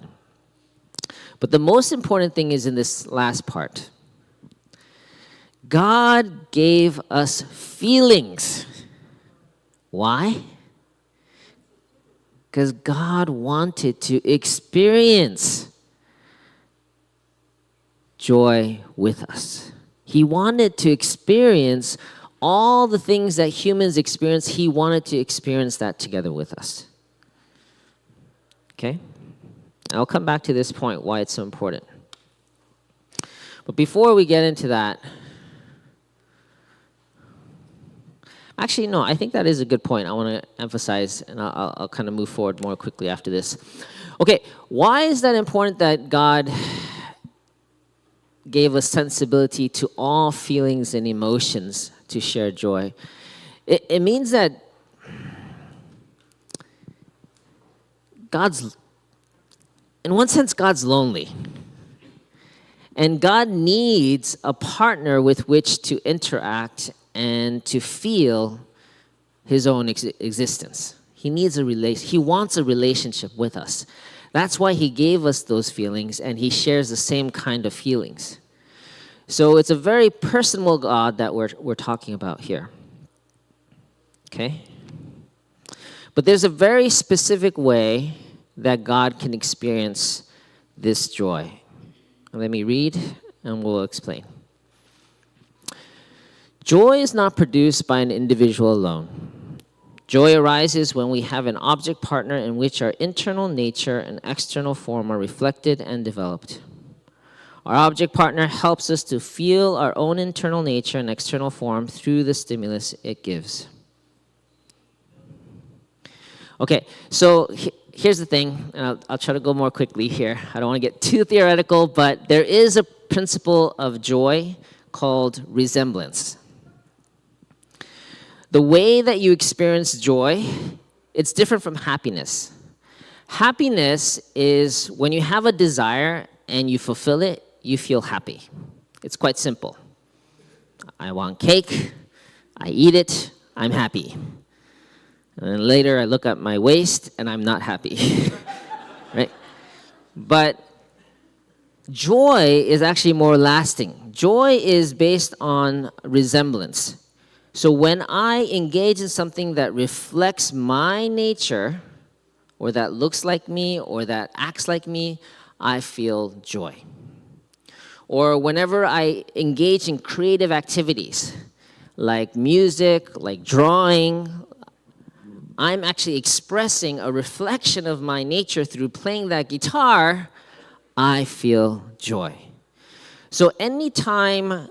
But the most important thing is in this last part. God gave us feelings. Why? Because God wanted to experience joy with us. He wanted to experience all the things that humans experience. He wanted to experience that together with us. Okay? I'll come back to this point, why it's so important. But before we get into that, actually, no, I think that is a good point. I want to emphasize, and I'll kind of move forward more quickly after this. Okay, why is that important that God gave us sensibility to all feelings and emotions to share joy? It means that in one sense, God's lonely. And God needs a partner with which to interact and to feel his own existence. He needs he wants a relationship with us. That's why he gave us those feelings, and he shares the same kind of feelings. So it's a very personal God that we're talking about here. Okay? But there's a very specific way that God can experience this joy. Let me read and we'll explain. Joy is not produced by an individual alone. Joy arises when we have an object partner in which our internal nature and external form are reflected and developed. Our object partner helps us to feel our own internal nature and external form through the stimulus it gives. Okay, so here's the thing, and I'll try to go more quickly here. I don't want to get too theoretical, but there is a principle of joy called resemblance. The way that you experience joy, it's different from happiness. Happiness is when you have a desire and you fulfill it, you feel happy. It's quite simple. I want cake, I eat it, I'm happy. And then later I look at my waist and I'm not happy. Right? But joy is actually more lasting. Joy is based on resemblance. So when I engage in something that reflects my nature, or that looks like me, or that acts like me, I feel joy. Or whenever I engage in creative activities, like music, like drawing, I'm actually expressing a reflection of my nature through playing that guitar, I feel joy. So anytime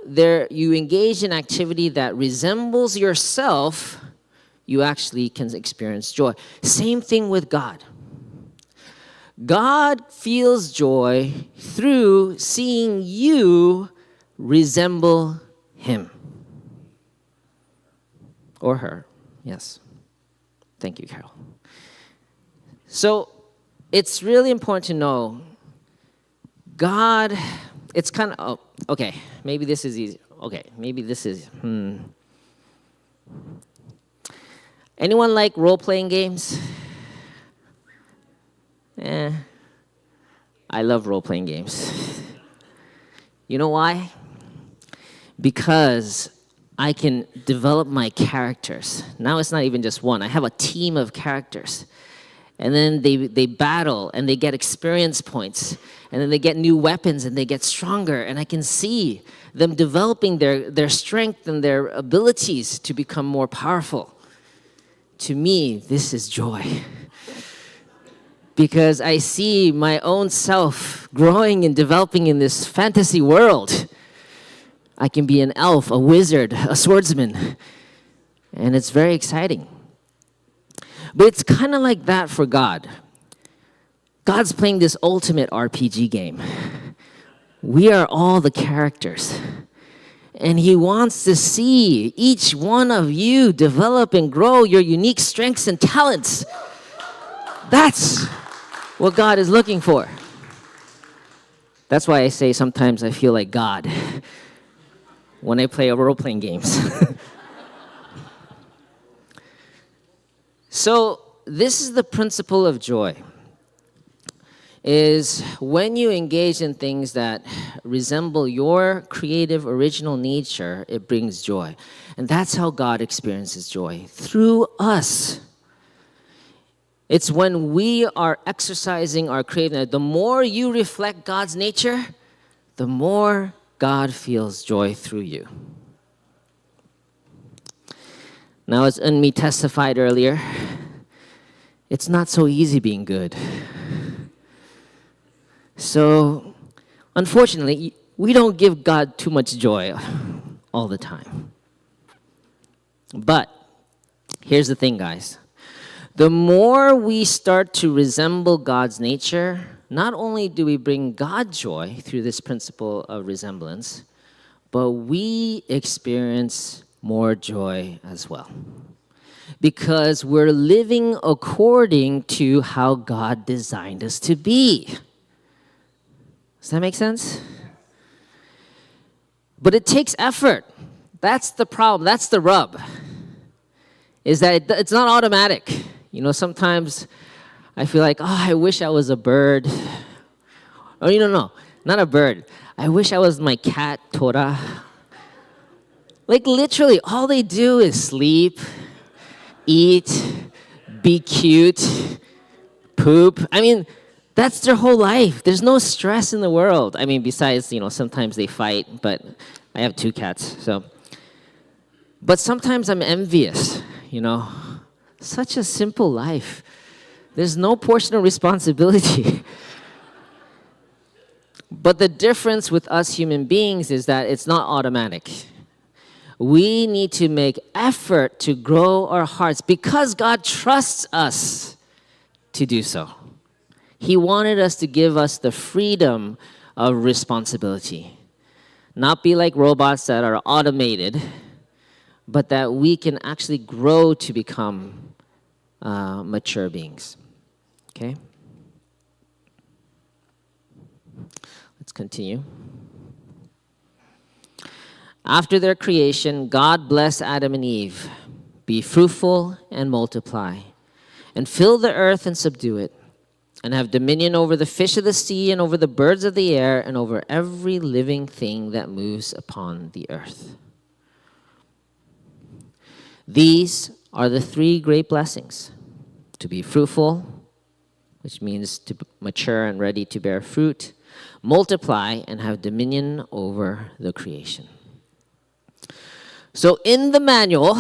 you engage in activity that resembles yourself, you actually can experience joy. Same thing with God. God feels joy through seeing you resemble Him. Or her, yes. Thank you, Carol. So it's really important to know God, it's kind of, okay, maybe this is easy. Okay, maybe this is, Anyone like role-playing games? I love role-playing games. You know why? Because I can develop my characters. Now it's not even just one. I have a team of characters. And then they battle, and they get experience points. And then they get new weapons, and they get stronger. And I can see them developing their strength and their abilities to become more powerful. To me, this is joy. Because I see my own self growing and developing in this fantasy world. I can be an elf, a wizard, a swordsman. And it's very exciting. But it's kind of like that for God. God's playing this ultimate RPG game. We are all the characters. And He wants to see each one of you develop and grow your unique strengths and talents. That's what God is looking for. That's why I say sometimes I feel like God when I play role-playing games. So this is the principle of joy, is when you engage in things that resemble your creative original nature, it brings joy. And that's how God experiences joy, through us. It's when we are exercising our creativity. The more you reflect God's nature, the more God feels joy through you. Now, as Unmi testified earlier, it's not so easy being good. So, unfortunately, we don't give God too much joy all the time. But here's the thing, guys. The more we start to resemble God's nature, not only do we bring God joy through this principle of resemblance, but we experience more joy as well. Because we're living according to how God designed us to be. Does that make sense? But it takes effort. That's the problem. That's the rub. Is that it's not automatic. You know, sometimes I feel like, oh, I wish I was a bird. Oh, no, not a bird. I wish I was my cat, Tora. Like literally, all they do is sleep, eat, be cute, poop. I mean, that's their whole life. There's no stress in the world. I mean, besides, sometimes they fight, but I have 2 cats, so. But sometimes I'm envious, Such a simple life. There's no portion of responsibility. But the difference with us human beings is that it's not automatic. We need to make effort to grow our hearts because God trusts us to do so. He wanted us to give us the freedom of responsibility. Not be like robots that are automated, but that we can actually grow to become mature beings. Okay? Let's continue. After their creation, God blessed Adam and Eve. Be fruitful and multiply, and fill the earth and subdue it, and have dominion over the fish of the sea and over the birds of the air and over every living thing that moves upon the earth. These are the 3 great blessings: to be fruitful, which means to mature and ready to bear fruit, multiply, and have dominion over the creation. So in the manual,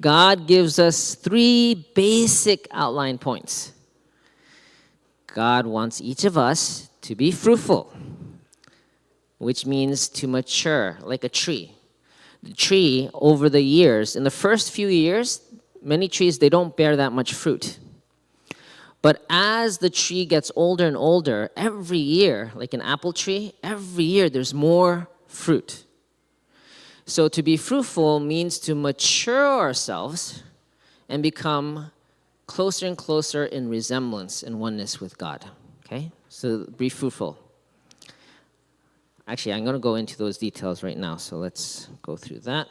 God gives us 3 basic outline points. God wants each of us to be fruitful, which means to mature like a tree. The tree, over the years, in the first few years, many trees, they don't bear that much fruit. But as the tree gets older and older, every year, like an apple tree, every year there's more fruit. So to be fruitful means to mature ourselves and become closer and closer in resemblance and oneness with God. Okay? So be fruitful. Actually, I'm going to go into those details right now, so let's go through that.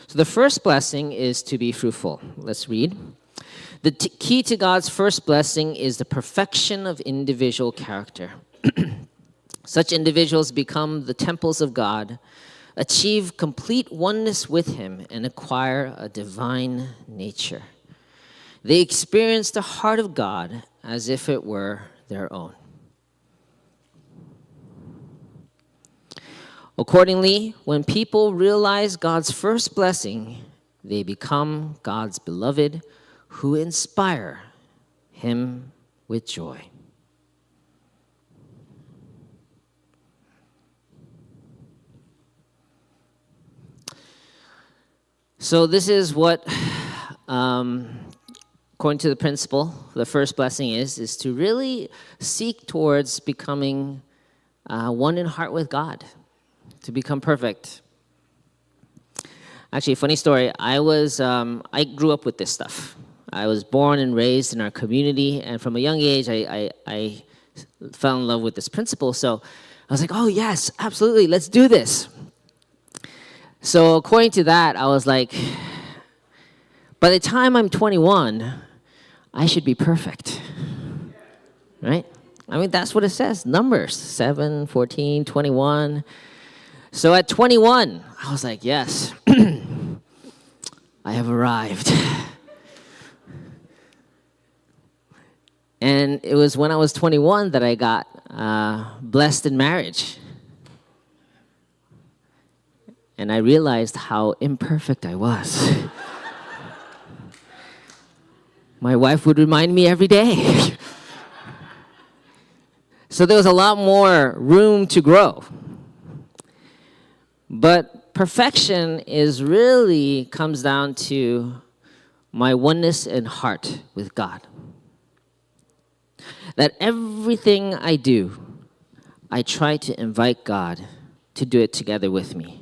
So the first blessing is to be fruitful. Let's read. The key to God's first blessing is the perfection of individual character. Such individuals become the temples of God, achieve complete oneness with Him, and acquire a divine nature. They experience the heart of God as if it were their own. Accordingly, when people realize God's first blessing, they become God's beloved, who inspire Him with joy. So this is what, according to the principle, the first blessing is to really seek towards becoming one in heart with God, to become perfect. Actually, funny story, I grew up with this stuff. I was born and raised in our community, and from a young age, I fell in love with this principle. So I was like, oh yes, absolutely, let's do this. So according to that, I was like, by the time I'm 21, I should be perfect, right? I mean, that's what it says, numbers, 7, 14, 21. So at 21, I was like, yes, I have arrived. And it was when I was 21 that I got blessed in marriage. And I realized how imperfect I was. My wife would remind me every day. So there was a lot more room to grow. But perfection really comes down to my oneness in heart with God. That everything I do, I try to invite God to do it together with me.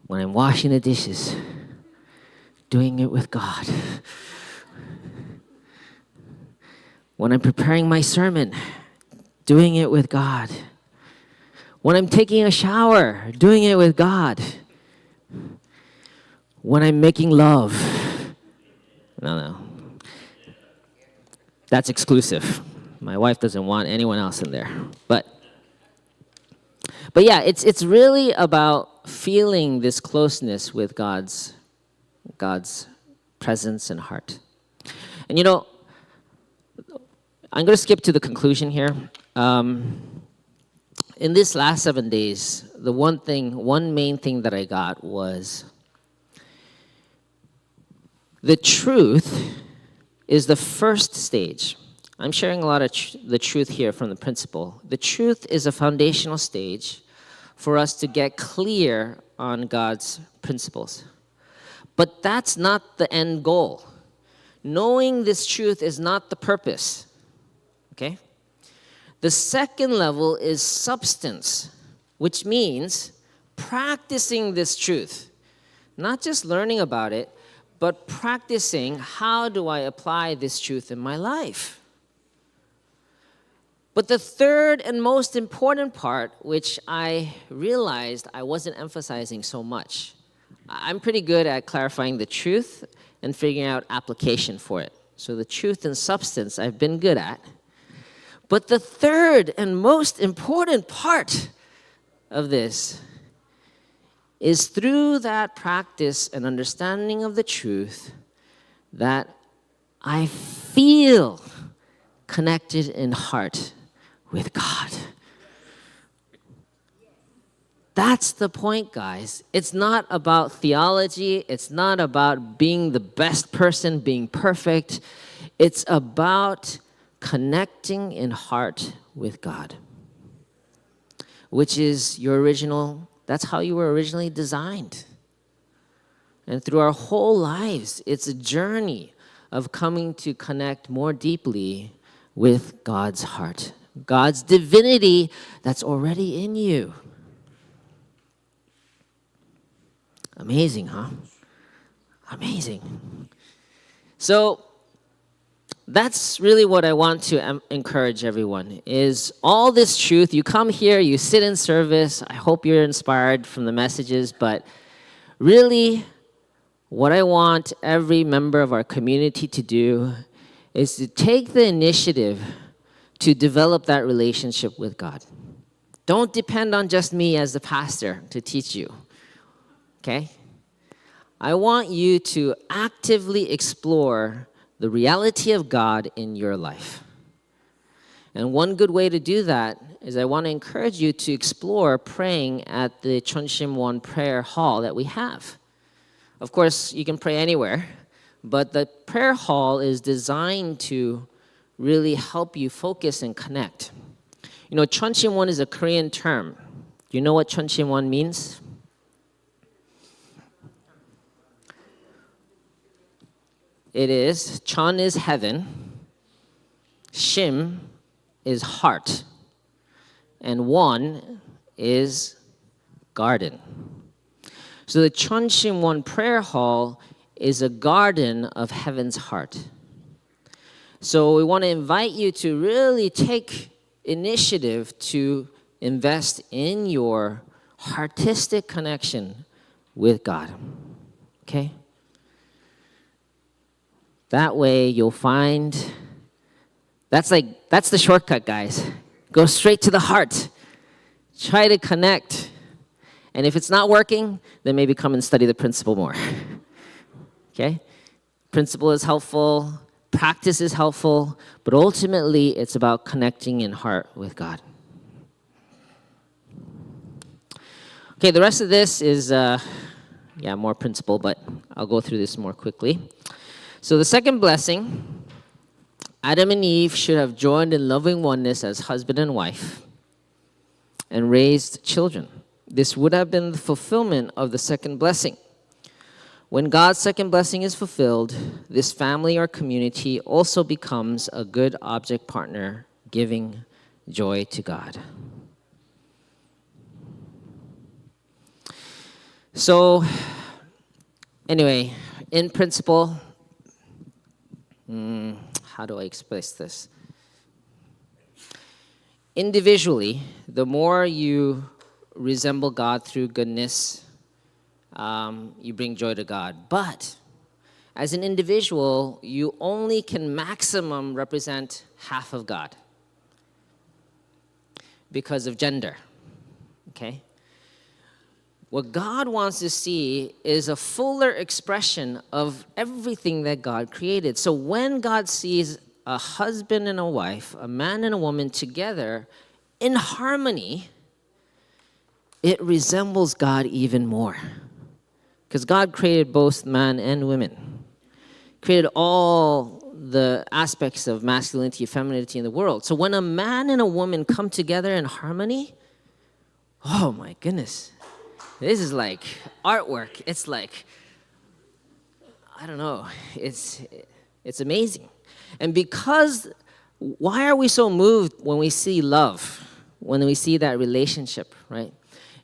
When I'm washing the dishes, doing it with God. When I'm preparing my sermon, doing it with God. When I'm taking a shower, doing it with God. When I'm making love. No. That's exclusive. My wife doesn't want anyone else in there. But yeah, it's really about feeling this closeness with God's God's presence and heart. And you know, I'm going to skip to the conclusion here. In this last 7 days, the one main thing that I got was the truth is the first stage. I'm sharing a lot of the truth here from the principle. The truth is a foundational stage for us to get clear on God's principles. But that's not the end goal. Knowing this truth is not the purpose. Okay? The second level is substance, which means practicing this truth. Not just learning about it, but practicing how do I apply this truth in my life. But the third and most important part, which I realized I wasn't emphasizing so much, I'm pretty good at clarifying the truth and figuring out application for it. So the truth and substance I've been good at. But the third and most important part of this is through that practice and understanding of the truth that I feel connected in heart with God. That's the point, guys. It's not about theology. It's not about being the best person, being perfect. It's about connecting in heart with God, which is that's how you were originally designed. And through our whole lives, it's a journey of coming to connect more deeply with God's heart, God's divinity that's already in you. Amazing, huh? Amazing. So that's really what I want to encourage everyone, is all this truth. You come here, you sit in service. I hope you're inspired from the messages, but really what I want every member of our community to do is to take the initiative to develop that relationship with God. Don't depend on just me as the pastor to teach you, okay? I want you to actively explore the reality of God in your life. And one good way to do that is I want to encourage you to explore praying at the Chonshim prayer hall that we have. Of course, you can pray anywhere, but the prayer hall is designed to really help you focus and connect. You know, Chonshim is a Korean term. Do you know what Chonshim means? It is, Chon is heaven, Shim is heart, and Won is garden. So the Chonshim prayer hall is a garden of heaven's heart. So we want to invite you to really take initiative to invest in your heartistic connection with God, okay? That way you'll find, that's the shortcut, guys. Go straight to the heart. Try to connect. And if it's not working, then maybe come and study the principle more. Okay? Principle is helpful, practice is helpful, but ultimately it's about connecting in heart with God. Okay, the rest of this is, more principle, but I'll go through this more quickly. So the second blessing, Adam and Eve should have joined in loving oneness as husband and wife and raised children. This would have been the fulfillment of the second blessing. When God's second blessing is fulfilled, this family or community also becomes a good object partner, giving joy to God. So, anyway, in principle, how do I express this? Individually, the more you resemble God through goodness, you bring joy to God. But as an individual, you only can maximum represent half of God because of gender, okay? What God wants to see is a fuller expression of everything that God created. So when God sees a husband and a wife, a man and a woman together in harmony, it resembles God even more. Because God created both man and women, created all the aspects of masculinity, femininity in the world. So when a man and a woman come together in harmony, oh my goodness, this is like artwork. It's like, I don't know, it's amazing. And because, why are we so moved when we see love, when we see that relationship, right?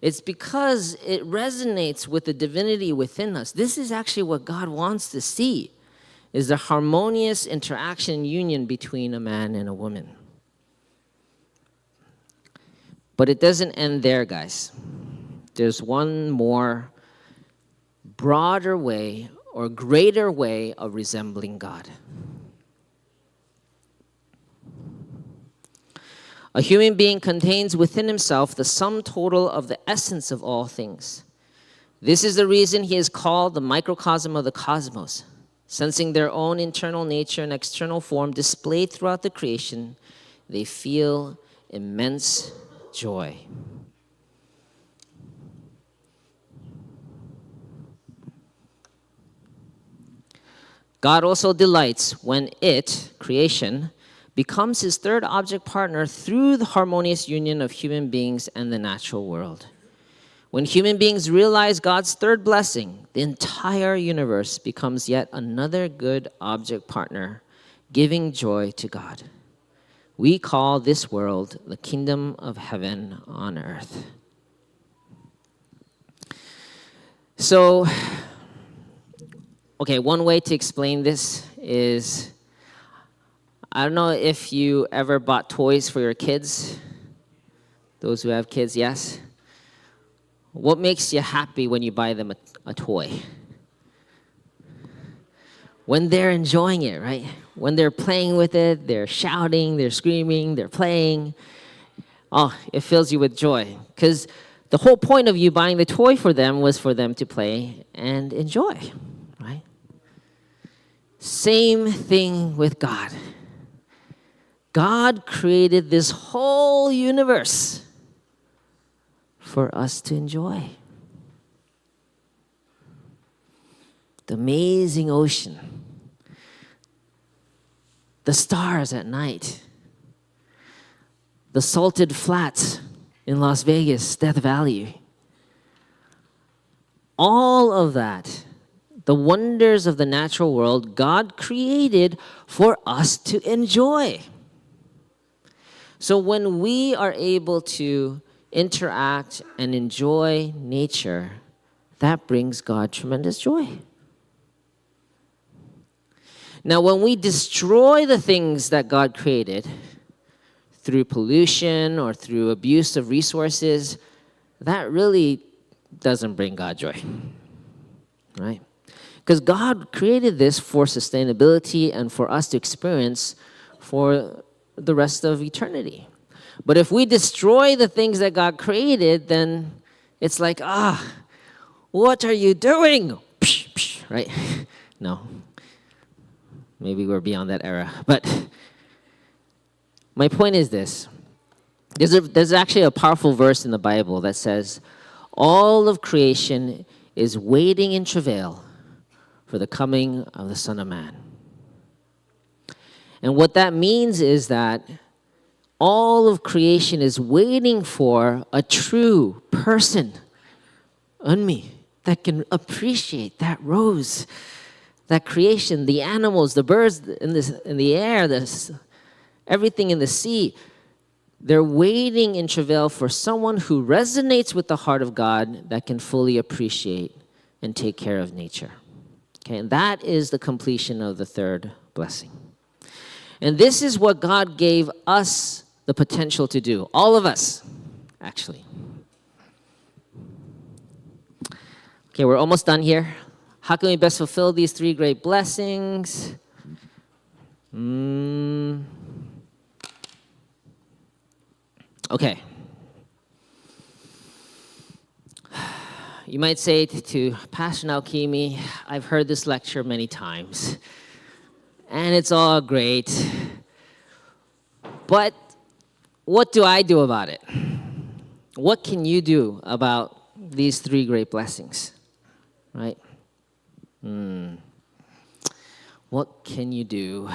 It's because it resonates with the divinity within us. This is actually what God wants to see, is the harmonious interaction, union between a man and a woman. But it doesn't end there, guys. There's one more broader way or greater way of resembling God. A human being contains within himself the sum total of the essence of all things. This is the reason he is called the microcosm of the cosmos. Sensing their own internal nature and external form displayed throughout the creation, they feel immense joy. God also delights when it, creation, becomes his third object partner through the harmonious union of human beings and the natural world. When human beings realize God's third blessing, the entire universe becomes yet another good object partner, giving joy to God. We call this world the kingdom of heaven on earth. So, okay, one way to explain this is, I don't know if you ever bought toys for your kids. Those who have kids, yes. What makes you happy when you buy them a toy? When they're enjoying it, right? When they're playing with it, they're shouting, they're screaming, they're playing. Oh, it fills you with joy. Because the whole point of you buying the toy for them was for them to play and enjoy, right? Same thing with God. God created this whole universe for us to enjoy. The amazing ocean, the stars at night, the salted flats in Las Vegas, Death Valley. All of that, the wonders of the natural world, God created for us to enjoy. So when we are able to interact and enjoy nature, that brings God tremendous joy. Now, when we destroy the things that God created through pollution or through abuse of resources, that really doesn't bring God joy, right? Because God created this for sustainability and for us to experience for the rest of eternity. But if we destroy the things that God created, then it's like, what are you doing? Right? No. Maybe we're beyond that era. But my point is this. There's actually a powerful verse in the Bible that says, all of creation is waiting in travail for the coming of the Son of Man. And what that means is that all of creation is waiting for a true person, Unmi, that can appreciate that rose, that creation, the animals, the birds in the air, everything in the sea. They're waiting in travail for someone who resonates with the heart of God that can fully appreciate and take care of nature. Okay, and that is the completion of the third blessing. And this is what God gave us the potential to do. All of us, actually. Okay, we're almost done here. How can we best fulfill these three great blessings? Okay. You might say to Pastor Naokimi, I've heard this lecture many times, and it's all great, but what do I do about it? What can you do about these three great blessings, right? What can you do?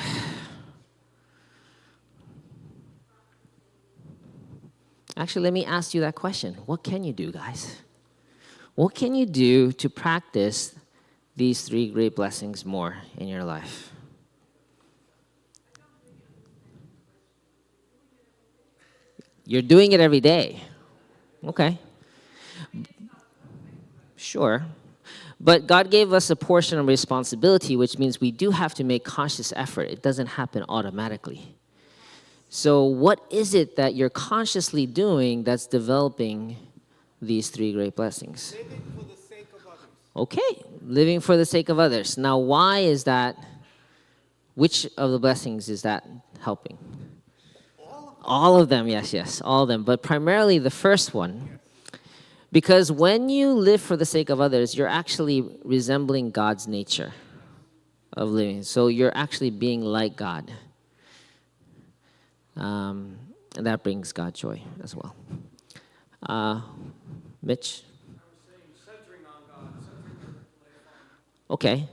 Actually, let me ask you that question. What can you do, guys? What can you do to practice these three great blessings more in your life? You're doing it every day. Okay. Sure. But God gave us a portion of responsibility, which means we do have to make conscious effort. It doesn't happen automatically. So what is it that you're consciously doing that's developing these three great blessings? Living for the sake of others. Okay, living for the sake of others. Now, why is that? Which of the blessings is that helping? All of them, yes, all of them. But primarily the first one. Because when you live for the sake of others, you're actually resembling God's nature of living. So you're actually being like God. And that brings God joy as well. Mitch? Okay.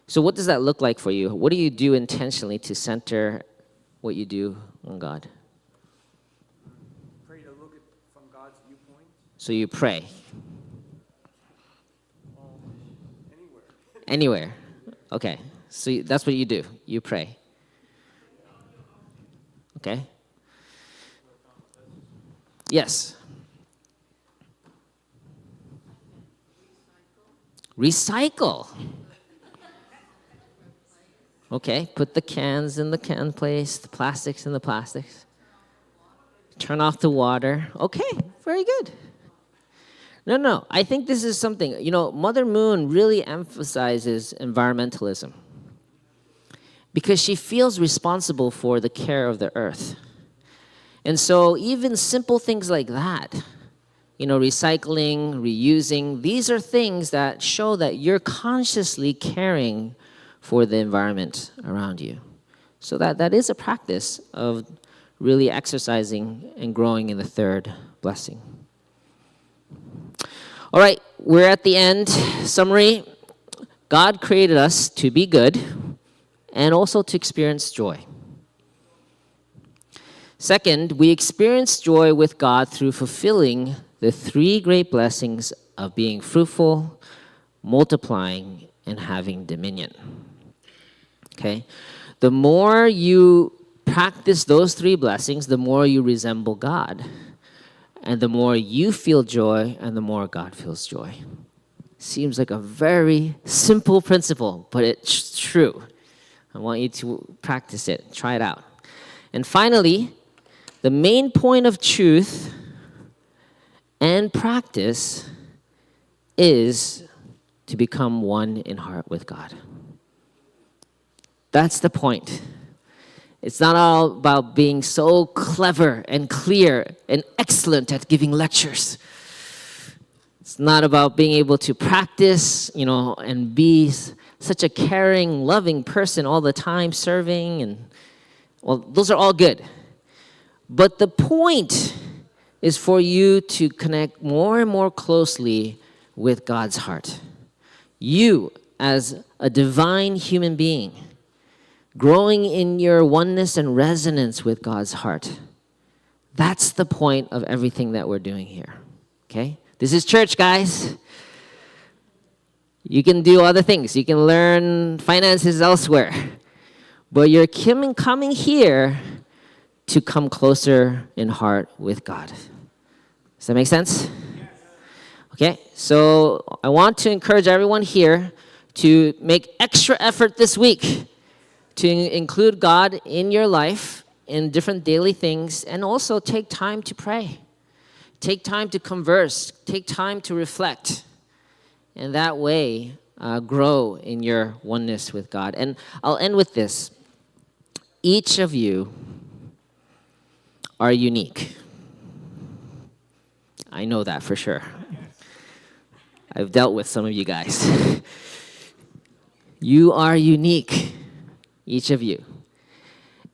So what does that look like for you? What do you do intentionally to center what you do on God? Pray to look at from God's viewpoint. So you pray. Anywhere. Anywhere. Okay. So that's what you do. You pray. Okay. Yes. Recycle. Okay, put the cans in the can place, the plastics in the plastics. Turn off the water. Okay, very good. No, I think this is something, Mother Moon really emphasizes environmentalism because she feels responsible for the care of the earth. And so even simple things like that, recycling, reusing, these are things that show that you're consciously caring for the environment around you. So that is a practice of really exercising and growing in the third blessing. All right, we're at the end. Summary, God created us to be good and also to experience joy. Second, we experience joy with God through fulfilling the three great blessings of being fruitful, multiplying, and having dominion. Okay? The more you practice those three blessings, the more you resemble God. And the more you feel joy, and the more God feels joy. Seems like a very simple principle, but it's true. I want you to practice it. Try it out. And finally, the main point of truth and practice is to become one in heart with God. That's the point. It's not all about being so clever and clear and excellent at giving lectures. It's not about being able to practice, and be such a caring, loving person all the time, serving, those are all good. But the point is for you to connect more and more closely with God's heart. You, as a divine human being, growing in your oneness and resonance with God's heart. That's the point of everything that we're doing here. Okay? This is church, guys. You can do other things. You can learn finances elsewhere. But you're coming here to come closer in heart with God. Does that make sense? Okay, so I want to encourage everyone here to make extra effort this week to include God in your life in different daily things, and also take time to pray. Take time to converse. Take time to reflect. And that way, grow in your oneness with God. And I'll end with this. Each of you are unique. I know that for sure. I've dealt with some of you guys. You are unique, each of you.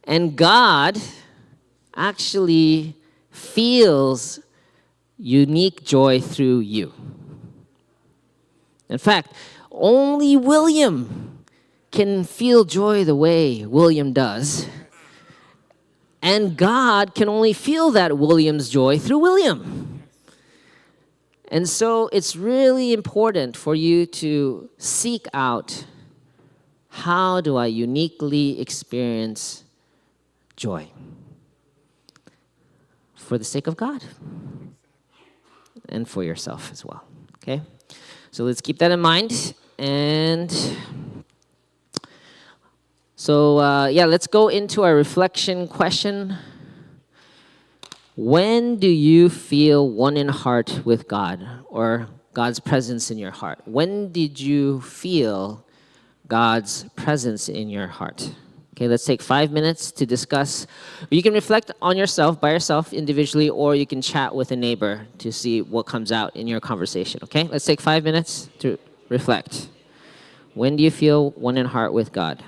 And God actually feels unique joy through you. In fact, only William can feel joy the way William does. And God can only feel that William's joy through William. And so it's really important for you to seek out, how do I uniquely experience joy? For the sake of God. And for yourself as well. Okay? So let's keep that in mind. And so, let's go into our reflection question. When do you feel one in heart with God, or God's presence in your heart? When did you feel God's presence in your heart? Okay, let's take 5 minutes to discuss. You can reflect on yourself, by yourself, individually, or you can chat with a neighbor to see what comes out in your conversation. Okay, let's take 5 minutes to reflect. When do you feel one in heart with God?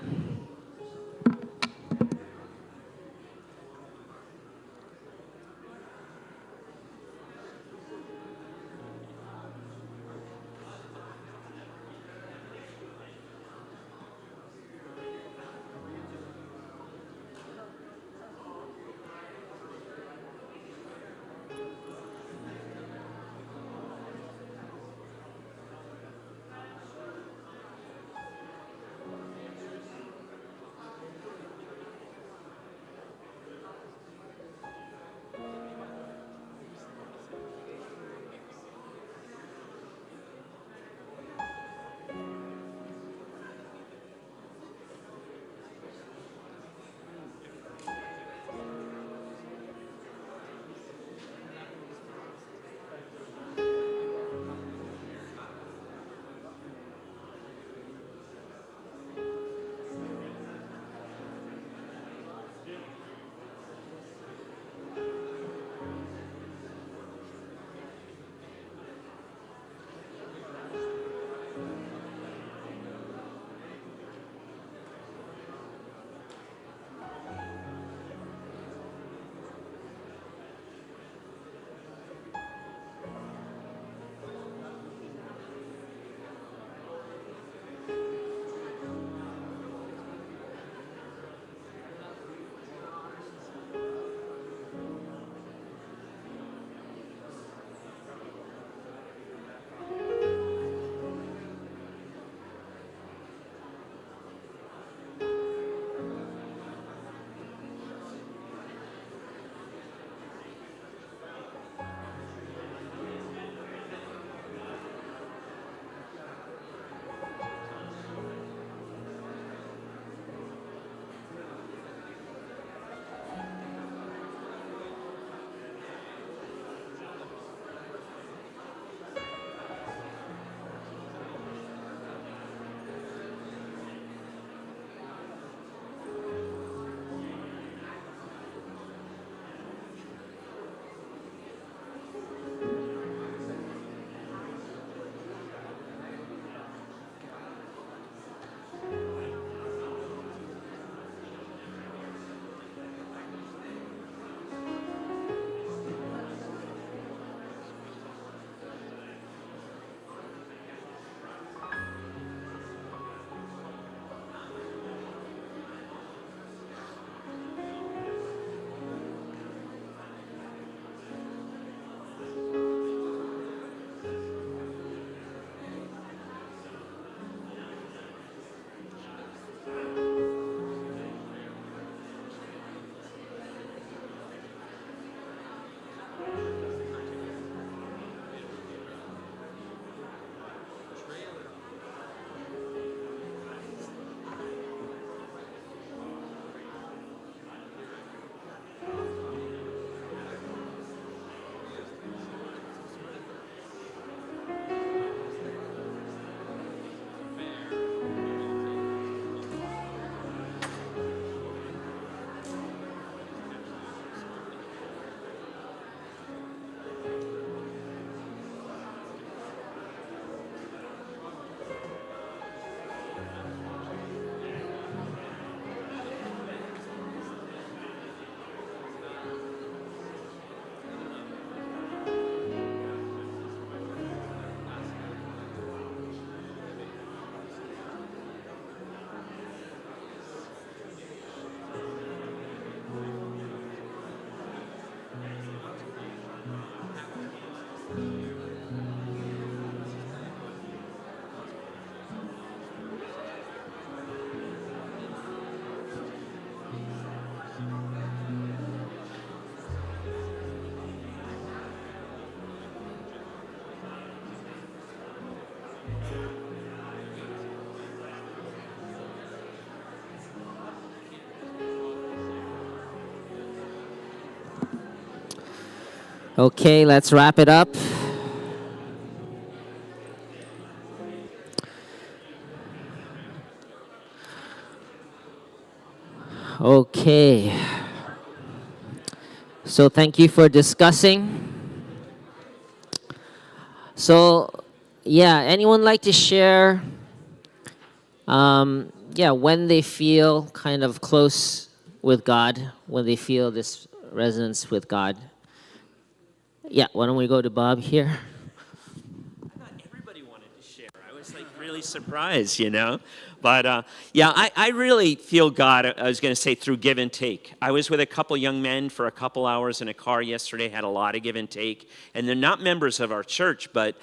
Okay, let's wrap it up. Okay. So thank you for discussing. So, yeah, anyone like to share, when they feel kind of close with God, when they feel this resonance with God? Yeah, why don't we go to Bob here? I thought everybody wanted to share. I was like really surprised, you know? But yeah, I really feel God, I was going to say, through give and take. I was with a couple young men for a couple hours in a car yesterday, had a lot of give and take. And they're not members of our church, but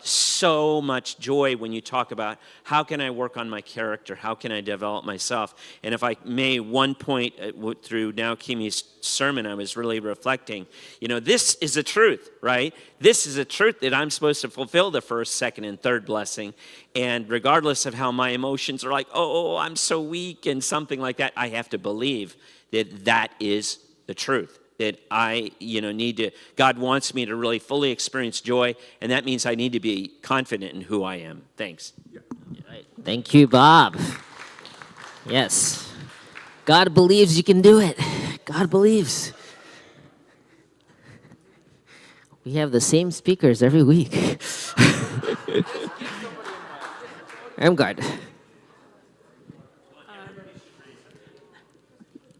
so much joy when you talk about how can I work on my character? How can I develop myself? And if I may, one point through Naokimi's sermon, I was really reflecting, you know, this is the truth, right? This is the truth that I'm supposed to fulfill the first, second, and third blessing. And regardless of how my emotions are like, oh, I'm so weak and something like that, I have to believe that that is the truth. That I, need to, God wants me to really fully experience joy, and that means I need to be confident in who I am. Thanks. Right. Thank you, Bob. Yes. God believes you can do it. God believes. We have the same speakers every week. Ermgard.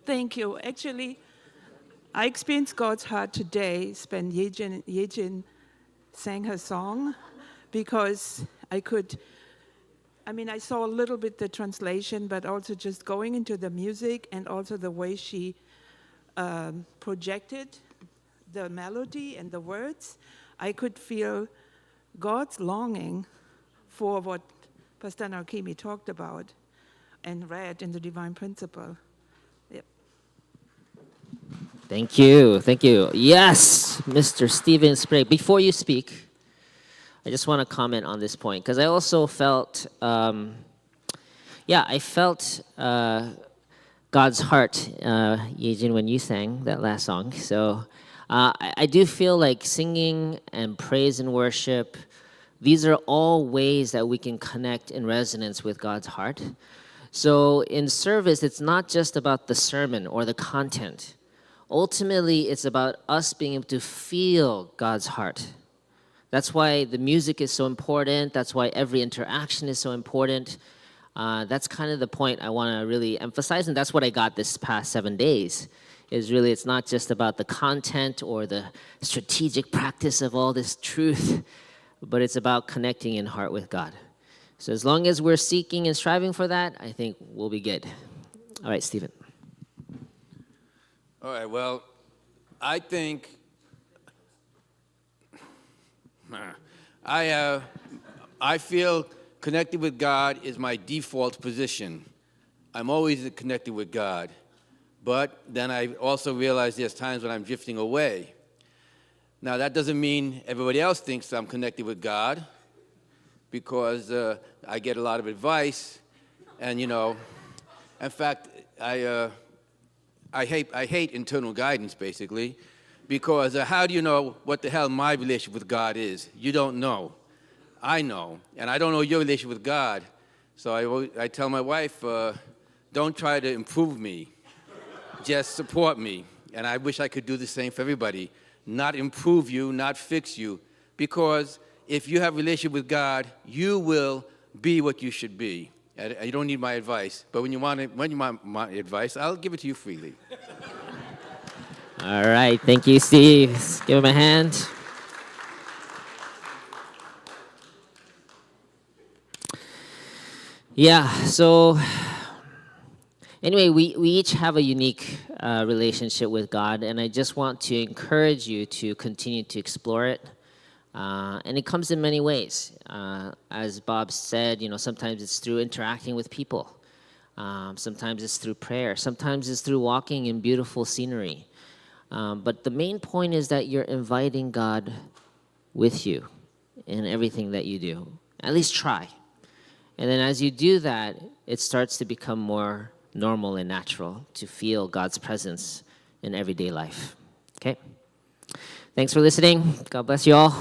Thank you. Actually, I experienced God's heart today when Yejin sang her song, because I saw a little bit the translation, but also just going into the music and also the way she projected the melody and the words, I could feel God's longing for what Pastor Naokimi talked about and read in the Divine Principle. Yep. Thank you. Thank you. Yes, Mr. Steven Sprague. Before you speak, I just want to comment on this point, because I also felt, I felt God's heart, Yejin, when you sang that last song. So I do feel like singing and praise and worship, these are all ways that we can connect in resonance with God's heart. So in service, it's not just about the sermon or the content. Ultimately, it's about us being able to feel God's heart. That's why the music is so important. That's why every interaction is so important. That's kind of the point I want to really emphasize, and that's what I got this past 7 days, is really it's not just about the content or the strategic practice of all this truth, but it's about connecting in heart with God. So as long as we're seeking and striving for that, I think we'll be good. All right, Stephen. All right, well, I think I feel connected with God is my default position. I'm always connected with God. But then I also realize there's times when I'm drifting away. Now, that doesn't mean everybody else thinks I'm connected with God, because I get a lot of advice. And, in fact, I hate internal guidance, basically, because how do you know what the hell my relationship with God is? You don't know. I know. And I don't know your relationship with God. So I tell my wife, don't try to improve me. Just support me. And I wish I could do the same for everybody. Not improve you, not fix you. Because if you have a relationship with God, you will be what you should be. And you don't need my advice. But when you want my advice, I'll give it to you freely. All right, thank you, Steve. Let's give him a hand. Yeah, so anyway, we each have a unique relationship with God, and I just want to encourage you to continue to explore it. And it comes in many ways. As Bob said, sometimes it's through interacting with people. Sometimes it's through prayer. Sometimes it's through walking in beautiful scenery. But the main point is that you're inviting God with you in everything that you do. At least try. And then as you do that, it starts to become more normal and natural to feel God's presence in everyday life. Okay? Thanks for listening. God bless you all.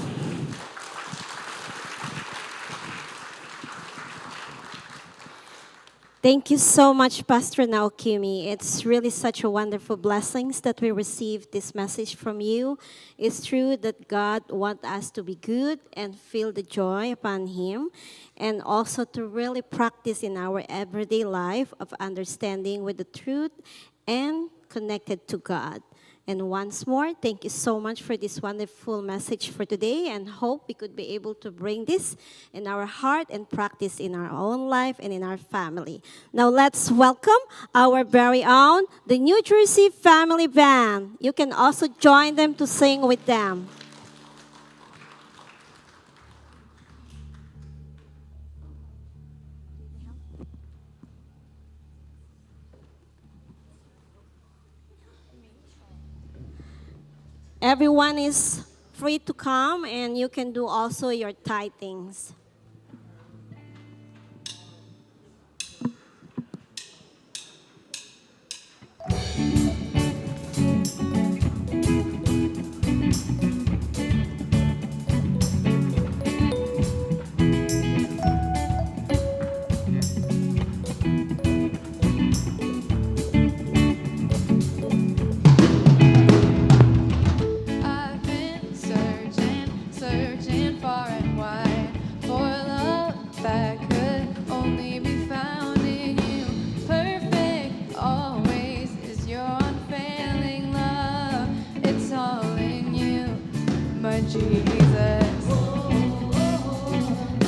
Thank you so much, Pastor Naokimi. It's really such a wonderful blessings that we receive this message from you. It's true that God wants us to be good and feel the joy upon Him, and also to really practice in our everyday life of understanding with the truth and connected to God. And once more, thank you so much for this wonderful message for today, and hope we could be able to bring this in our heart and practice in our own life and in our family. Now let's welcome our very own, the New Jersey Family Band. You can also join them to sing with them. Everyone is free to come, and you can do also your tithings. I've been searching far and wide for love that could only be found in you. Perfect always is your unfailing love. It's all in you, my Jesus.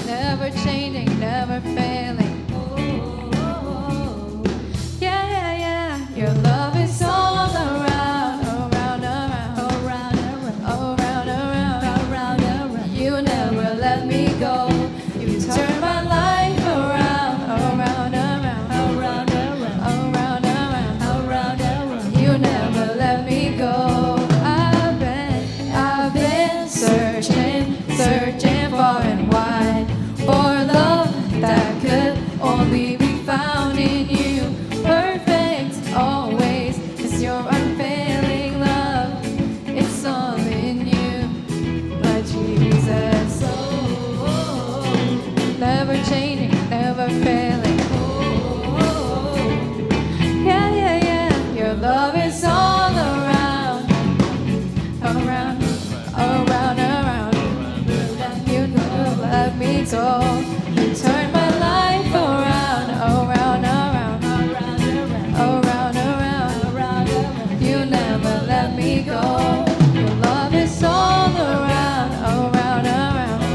Never changing, never failing. Yeah, yeah, yeah. Your love is all around, around, around, around, around, around, around, around. You never let me go. You turn my life around, around, around, around, around, around, around, around. You never let me go. I've been searching far and wide for love that could only be found in you. Perfect always is your unfailing love. It's all in you, my Jesus. Never changing, never failing. Yeah, yeah, yeah. Your love is all around, around, around, around. You never let me go. You turn my life around, around, around, around, around. You never let me go. Your love is all around, around, around,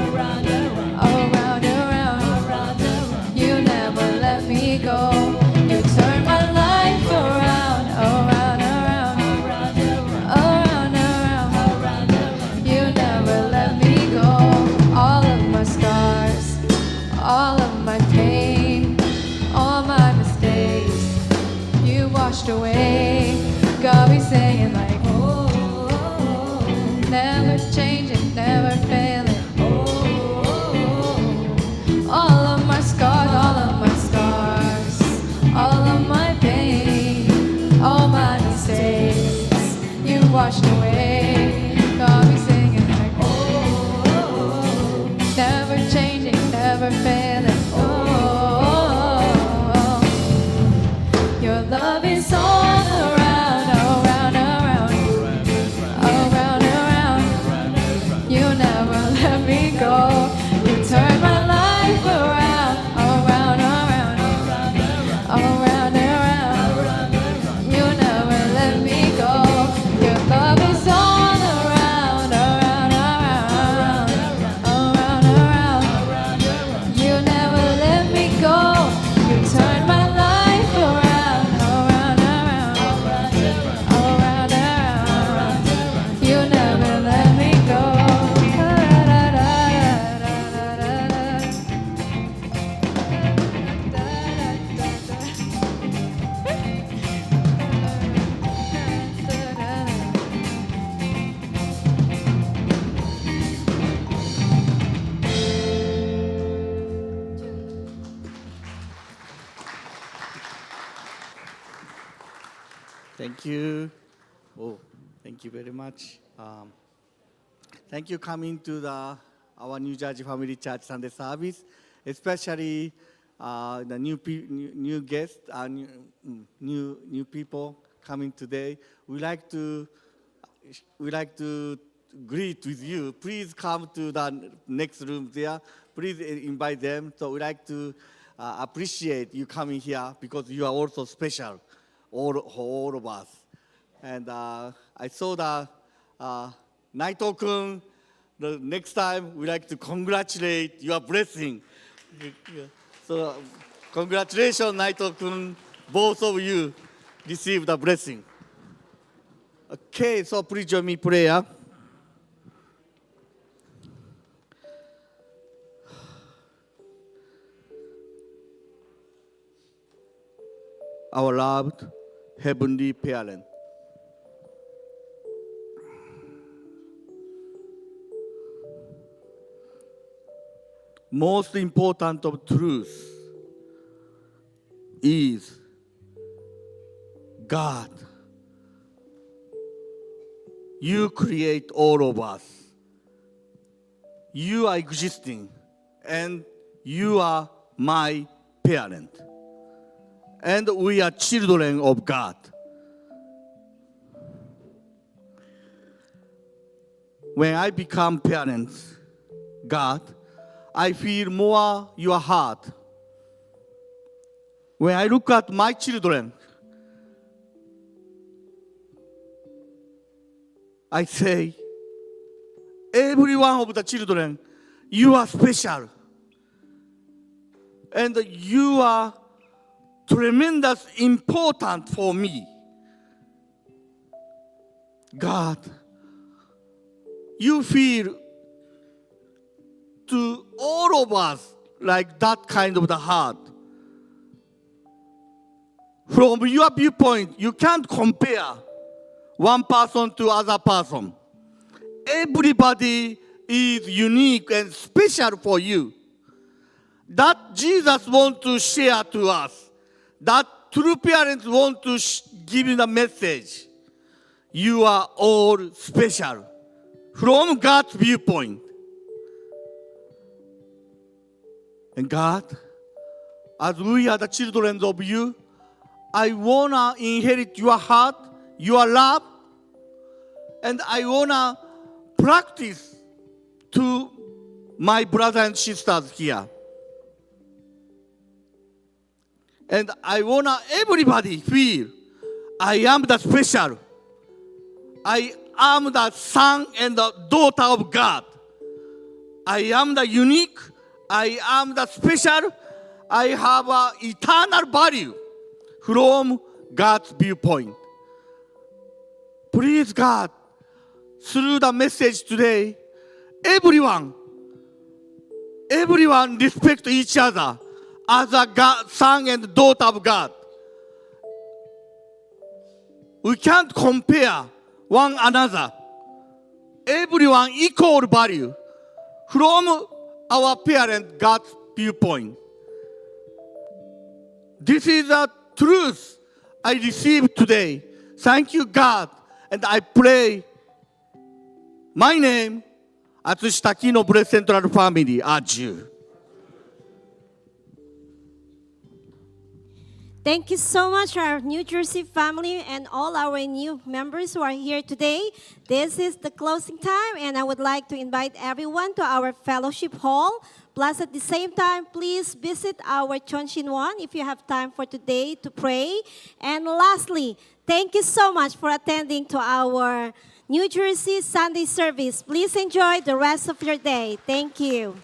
around, around. You never let me go. You turn my life around, around, around, around, around. You never let me go. All of my scars, all of my pain, all my mistakes, you washed away. God be saying like, never changing, never failing. All of my scars, all of my scars, all of my pain, all my mistakes, you washed away. God be singing like, never changing, never failing. Your love is all around, around, around, around, around. You never let me go. You turn my life around, around, around, around, around. You never let me go. Your love is all around, around, around, around, around. You never let me go. You turn my life around, around, around, around, around. You never let me go. Thank you. Oh, thank you very much. Thank you coming to our New Jersey Family Church Sunday service, especially the new guests, new people coming today. We like to greet with you. Please come to the next room there. Please invite them. So we like to appreciate you coming here because you are also special, all of us. And I saw the Naito-kun. The next time we like to congratulate your blessing. So congratulations, Naito-kun. Both of you receive the blessing. Okay, so please join me in prayer. Our loved Heavenly Parent, most important of truth is God. You create all of us. You are existing, and you are my parent. And we are children of God. When I become parents, God, I feel more your heart. When I look at my children, I say, every one of the children, you are special. And you are tremendous important for me. God, you feel to all of us like that kind of the heart. From your viewpoint, you can't compare one person to other person. Everybody is unique and special for you. That Jesus wants to share to us. That true parents want to give you the message. You are all special from God's viewpoint. And God, as we are the children of you, I want to inherit your heart, your love, and I want to practice to my brothers and sisters here. And I want everybody feel I am the special. I am the son and the daughter of God. I am the unique. I am the special. I have an eternal value from God's viewpoint. Please, God, through the message today, everyone respect each other as a God, son and daughter of God. We can't compare one another. Everyone equal value from our parent God's viewpoint. This is the truth I received today. Thank you, God. And I pray my name, Atsushi Takino Blessed Central Family, as you. Thank you so much, our New Jersey family and all our new members who are here today. This is the closing time, and I would like to invite everyone to our fellowship hall. Plus, at the same time, please visit our Chonshin-won if you have time for today to pray. And lastly, thank you so much for attending to our New Jersey Sunday service. Please enjoy the rest of your day. Thank you.